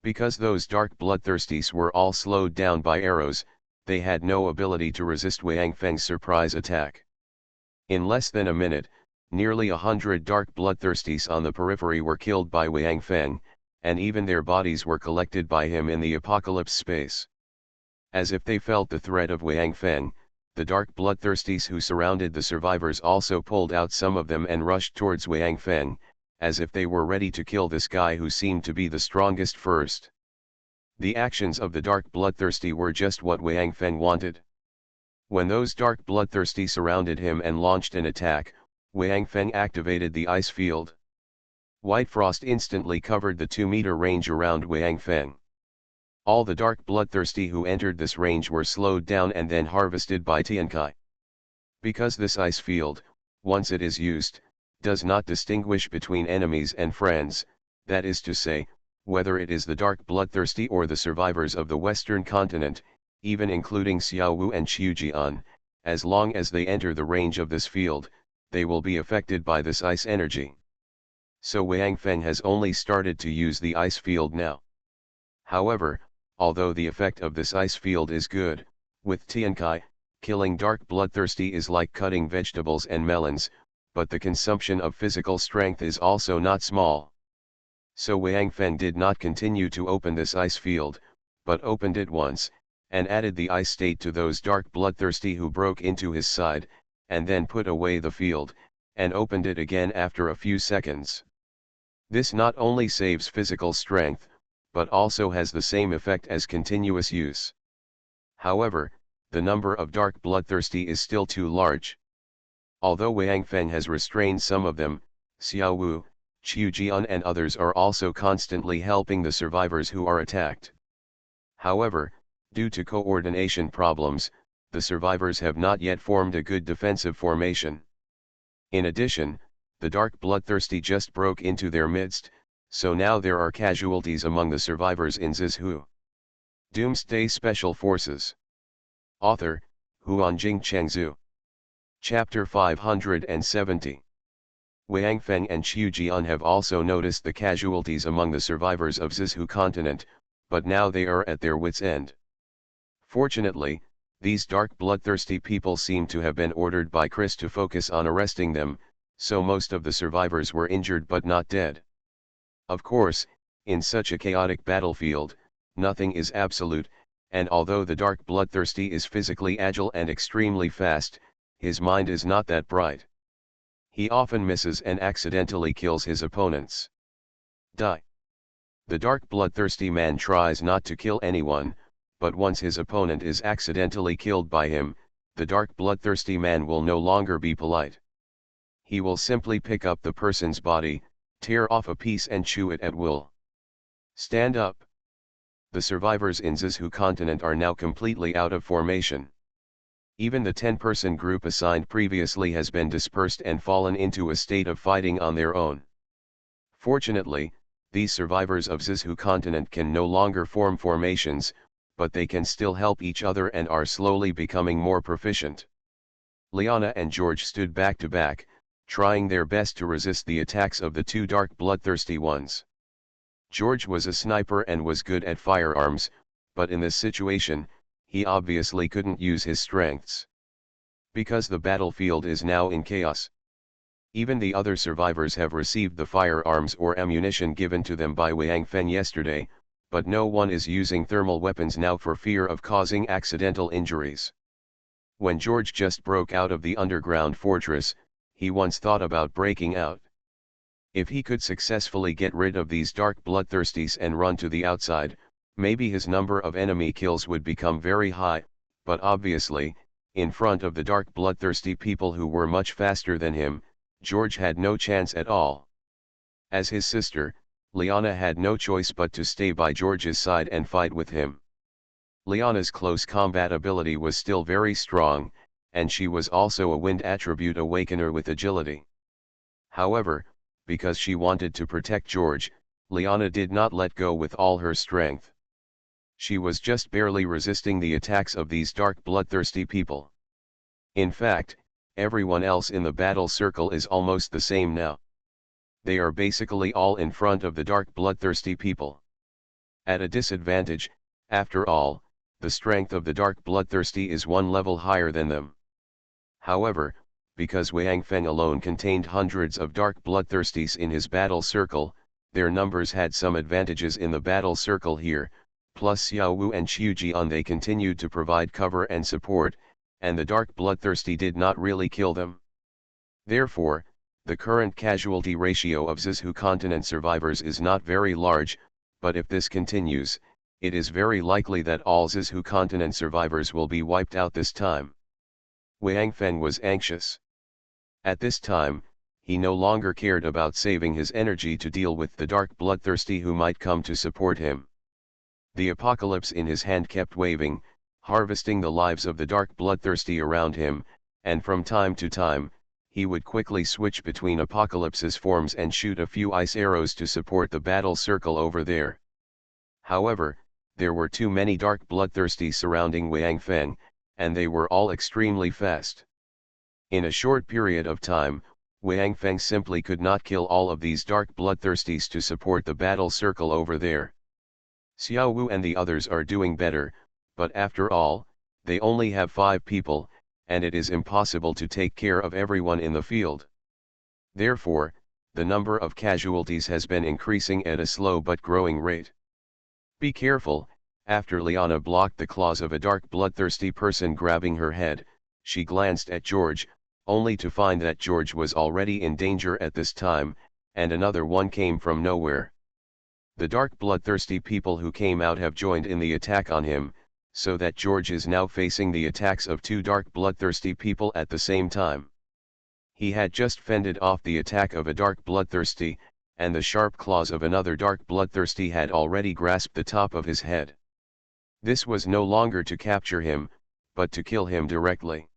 Because those dark bloodthirsties were all slowed down by arrows, they had no ability to resist Wang Feng's surprise attack. In less than a minute, nearly 100 dark bloodthirsties on the periphery were killed by Wang Feng, and even their bodies were collected by him in the apocalypse space. As if they felt the threat of Wang Feng, the dark bloodthirsties who surrounded the survivors also pulled out some of them and rushed towards Wang Feng, as if they were ready to kill this guy who seemed to be the strongest first. The actions of the dark bloodthirsty were just what Wang Feng wanted. When those dark bloodthirsty surrounded him and launched an attack, Wang Feng activated the ice field. White frost instantly covered the 2-meter range around Wang Feng. All the dark bloodthirsty who entered this range were slowed down and then harvested by Tiankai. Because this ice field, once it is used, does not distinguish between enemies and friends, that is to say, whether it is the dark bloodthirsty or the survivors of the Western continent, even including Xiao Wu and Qiu Jian, as long as they enter the range of this field, they will be affected by this ice energy. So Wang Feng has only started to use the ice field now. However, although the effect of this ice field is good, with Tiankai, killing dark bloodthirsty is like cutting vegetables and melons, but the consumption of physical strength is also not small. So Wang Feng did not continue to open this ice field, but opened it once, and added the ice state to those dark bloodthirsty who broke into his side, and then put away the field, and opened it again after a few seconds. This not only saves physical strength, but also has the same effect as continuous use. However, the number of dark bloodthirsty is still too large. Although Wang Feng has restrained some of them, Xiao Wu, Qiu Jian and others are also constantly helping the survivors who are attacked. However, due to coordination problems, the survivors have not yet formed a good defensive formation. In addition, the dark bloodthirsty just broke into their midst, so now there are casualties among the survivors in Zizhu. Doomsday Special Forces. Author, Huanjing Chengzhu. Chapter 570. Wang Feng and Qiu Jian have also noticed the casualties among the survivors of Zizhu continent, but now they are at their wits' end. Fortunately, these dark bloodthirsty people seem to have been ordered by Chris to focus on arresting them, so most of the survivors were injured but not dead. Of course, in such a chaotic battlefield, nothing is absolute, and although the dark bloodthirsty is physically agile and extremely fast, his mind is not that bright. He often misses and accidentally kills his opponents. Die. The dark bloodthirsty man tries not to kill anyone, but once his opponent is accidentally killed by him, the dark bloodthirsty man will no longer be polite. He will simply pick up the person's body, tear off a piece and chew it at will. Stand up. The survivors in Zizhu continent are now completely out of formation. Even the 10-person group assigned previously has been dispersed and fallen into a state of fighting on their own. Fortunately, these survivors of Zizhu continent can no longer form formations, but they can still help each other and are slowly becoming more proficient. Liana and George stood back to back, trying their best to resist the attacks of the two dark bloodthirsty ones. George was a sniper and was good at firearms, but in this situation, he obviously couldn't use his strengths. Because the battlefield is now in chaos. Even the other survivors have received the firearms or ammunition given to them by Wang Feng yesterday, but no one is using thermal weapons now for fear of causing accidental injuries. When George just broke out of the underground fortress, he once thought about breaking out. If he could successfully get rid of these dark bloodthirsties and run to the outside, maybe his number of enemy kills would become very high, but obviously, in front of the dark bloodthirsty people who were much faster than him, George had no chance at all. As his sister, Liana had no choice but to stay by George's side and fight with him. Liana's close combat ability was still very strong, and she was also a wind attribute awakener with agility. However, because she wanted to protect George, Liana did not let go with all her strength. She was just barely resisting the attacks of these dark bloodthirsty people. In fact, everyone else in the battle circle is almost the same now. They are basically all in front of the dark bloodthirsty people. At a disadvantage, after all, the strength of the dark bloodthirsty is one level higher than them. However, because Wang Feng alone contained hundreds of dark bloodthirsties in his battle circle, their numbers had some advantages in the battle circle here, plus Xiao Wu and Qiu Jian they continued to provide cover and support, and the dark bloodthirsty did not really kill them. Therefore, the current casualty ratio of Zizhu continent survivors is not very large, but if this continues, it is very likely that all Zizhu continent survivors will be wiped out this time. Wang Feng was anxious. At this time, he no longer cared about saving his energy to deal with the dark bloodthirsty who might come to support him. The apocalypse in his hand kept waving, harvesting the lives of the dark bloodthirsty around him, and from time to time, he would quickly switch between apocalypse's forms and shoot a few ice arrows to support the battle circle over there. However, there were too many dark bloodthirsty surrounding Wang Feng, and they were all extremely fast. In a short period of time, Wang Feng simply could not kill all of these dark bloodthirsties to support the battle circle over there. Xiao Wu and the others are doing better, but after all, they only have 5 people, and it is impossible to take care of everyone in the field. Therefore, the number of casualties has been increasing at a slow but growing rate. Be careful. After Liana blocked the claws of a dark bloodthirsty person grabbing her head, she glanced at George, only to find that George was already in danger at this time, and another one came from nowhere. The dark bloodthirsty people who came out have joined in the attack on him, so that George is now facing the attacks of 2 dark bloodthirsty people at the same time. He had just fended off the attack of a dark bloodthirsty, and the sharp claws of another dark bloodthirsty had already grasped the top of his head. This was no longer to capture him, but to kill him directly.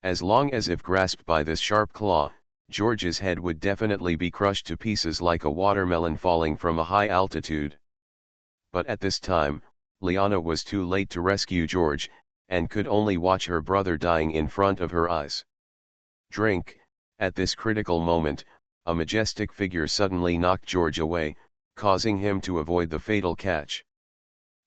As long as if grasped by this sharp claw, George's head would definitely be crushed to pieces like a watermelon falling from a high altitude. But at this time, Liana was too late to rescue George, and could only watch her brother dying in front of her eyes. Drink. At this critical moment, a majestic figure suddenly knocked George away, causing him to avoid the fatal catch.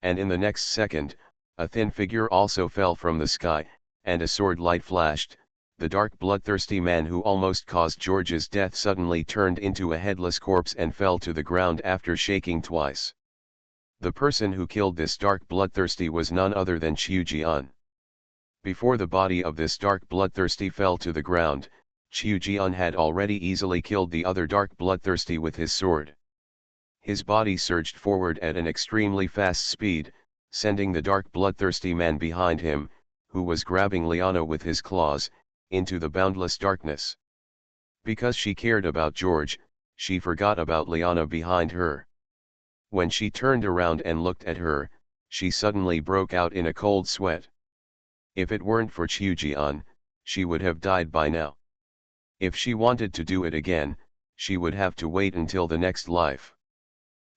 And in the next second, a thin figure also fell from the sky, and a sword light flashed. The dark bloodthirsty man who almost caused George's death suddenly turned into a headless corpse and fell to the ground after shaking twice. The person who killed this dark bloodthirsty was none other than Qiu Jian. Before the body of this dark bloodthirsty fell to the ground, Qiu Jian had already easily killed the other dark bloodthirsty with his sword. His body surged forward at an extremely fast speed, sending the dark bloodthirsty man behind him, who was grabbing Liana with his claws, into the boundless darkness. Because she cared about George, she forgot about Liana behind her. When she turned around and looked at her, she suddenly broke out in a cold sweat. If it weren't for Qiu Jian, she would have died by now. If she wanted to do it again, she would have to wait until the next life.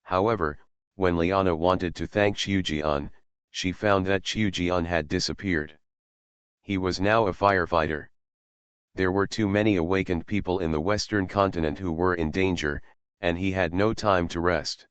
However, when Liana wanted to thank Qiu Jian, she found that Qiu Jian had disappeared. He was now a firefighter. There were too many awakened people in the Western continent who were in danger, and he had no time to rest.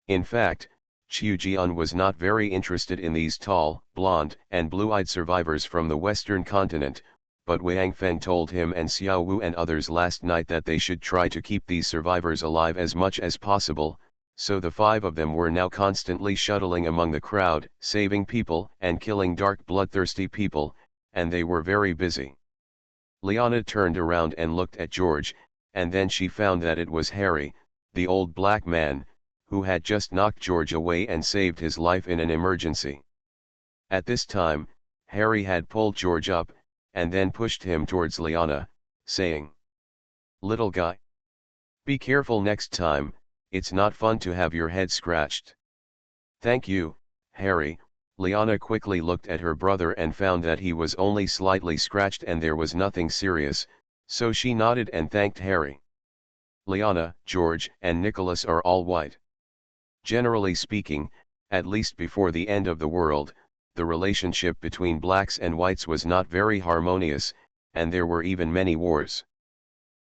In fact, Qiu Jian was not very interested in these tall, blonde, and blue-eyed survivors from the Western continent, but Wang Feng told him and Xiao Wu and others last night that they should try to keep these survivors alive as much as possible, so the 5 of them were now constantly shuttling among the crowd, saving people and killing dark bloodthirsty people, and they were very busy. Liana turned around and looked at George, and then she found that it was Harry, the old black man, who had just knocked George away and saved his life in an emergency. At this time, Harry had pulled George up, and then pushed him towards Liana, saying, "Little guy, be careful next time, it's not fun to have your head scratched." "Thank you, Harry." Liana quickly looked at her brother and found that he was only slightly scratched and there was nothing serious, so she nodded and thanked Harry. Liana, George, and Nicholas are all white. Generally speaking, at least before the end of the world, the relationship between blacks and whites was not very harmonious, and there were even many wars.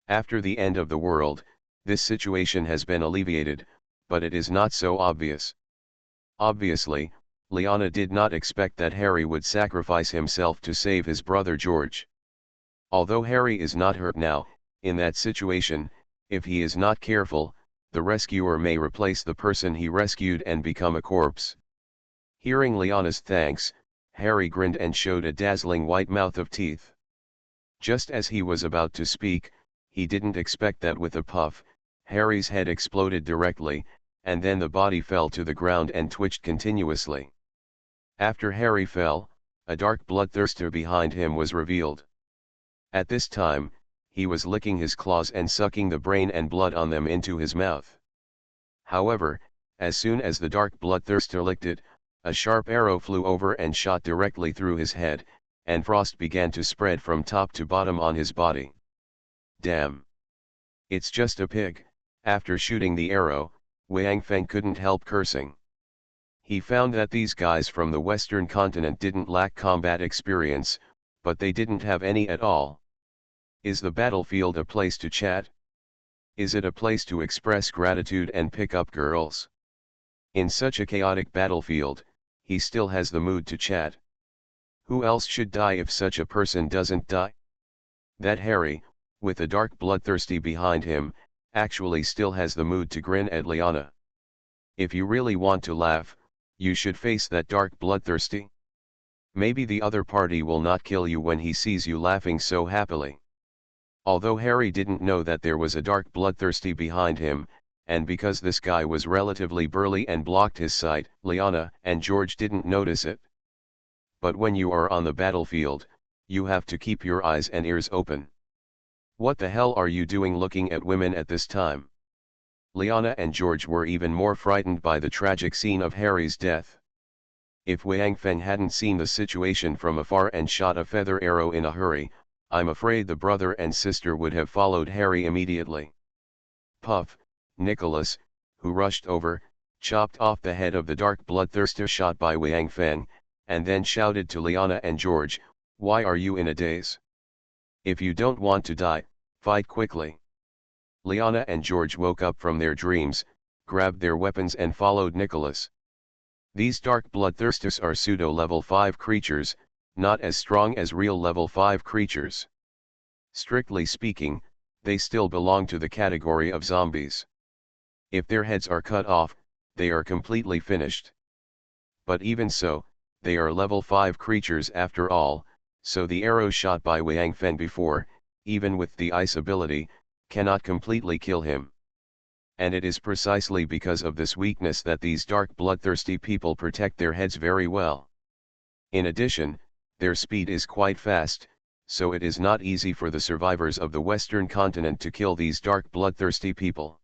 After the end of the world, this situation has been alleviated, but it is not so obvious. Obviously, Liana did not expect that Harry would sacrifice himself to save his brother George. Although Harry is not hurt now, in that situation, if he is not careful, the rescuer may replace the person he rescued and become a corpse. Hearing Liana's thanks, Harry grinned and showed a dazzling white mouth of teeth. Just as he was about to speak, he didn't expect that with a puff, Harry's head exploded directly, and then the body fell to the ground and twitched continuously. After Harry fell, a dark bloodthirster behind him was revealed. At this time, he was licking his claws and sucking the brain and blood on them into his mouth. However, as soon as the dark bloodthirster licked it, a sharp arrow flew over and shot directly through his head, and frost began to spread from top to bottom on his body. Damn! It's just a pig. After shooting the arrow, Wang Feng couldn't help cursing. He found that these guys from the Western continent didn't lack combat experience, but they didn't have any at all. Is the battlefield a place to chat? Is it a place to express gratitude and pick up girls? In such a chaotic battlefield, he still has the mood to chat. Who else should die if such a person doesn't die? That Harry, with a dark bloodthirsty behind him, actually still has the mood to grin at Liana. If you really want to laugh, you should face that dark bloodthirsty. Maybe the other party will not kill you when he sees you laughing so happily. Although Harry didn't know that there was a dark bloodthirsty behind him, and because this guy was relatively burly and blocked his sight, Liana and George didn't notice it. But when you are on the battlefield, you have to keep your eyes and ears open. What the hell are you doing looking at women at this time? Liana and George were even more frightened by the tragic scene of Harry's death. If Wang Feng hadn't seen the situation from afar and shot a feather arrow in a hurry, I'm afraid the brother and sister would have followed Harry immediately. Puff, Nicholas, who rushed over, chopped off the head of the dark bloodthirster shot by Wang Feng, and then shouted to Liana and George, "Why are you in a daze? If you don't want to die, fight quickly." Liana and George woke up from their dreams, grabbed their weapons and followed Nicholas. These dark bloodthirsters are pseudo-level 5 creatures, not as strong as real level 5 creatures. Strictly speaking, they still belong to the category of zombies. If their heads are cut off, they are completely finished. But even so, they are level 5 creatures after all, so the arrow shot by Wang Feng before, even with the ice ability, cannot completely kill him. And it is precisely because of this weakness that these dark bloodthirsty people protect their heads very well. In addition, their speed is quite fast, so it is not easy for the survivors of the Western continent to kill these dark bloodthirsty people.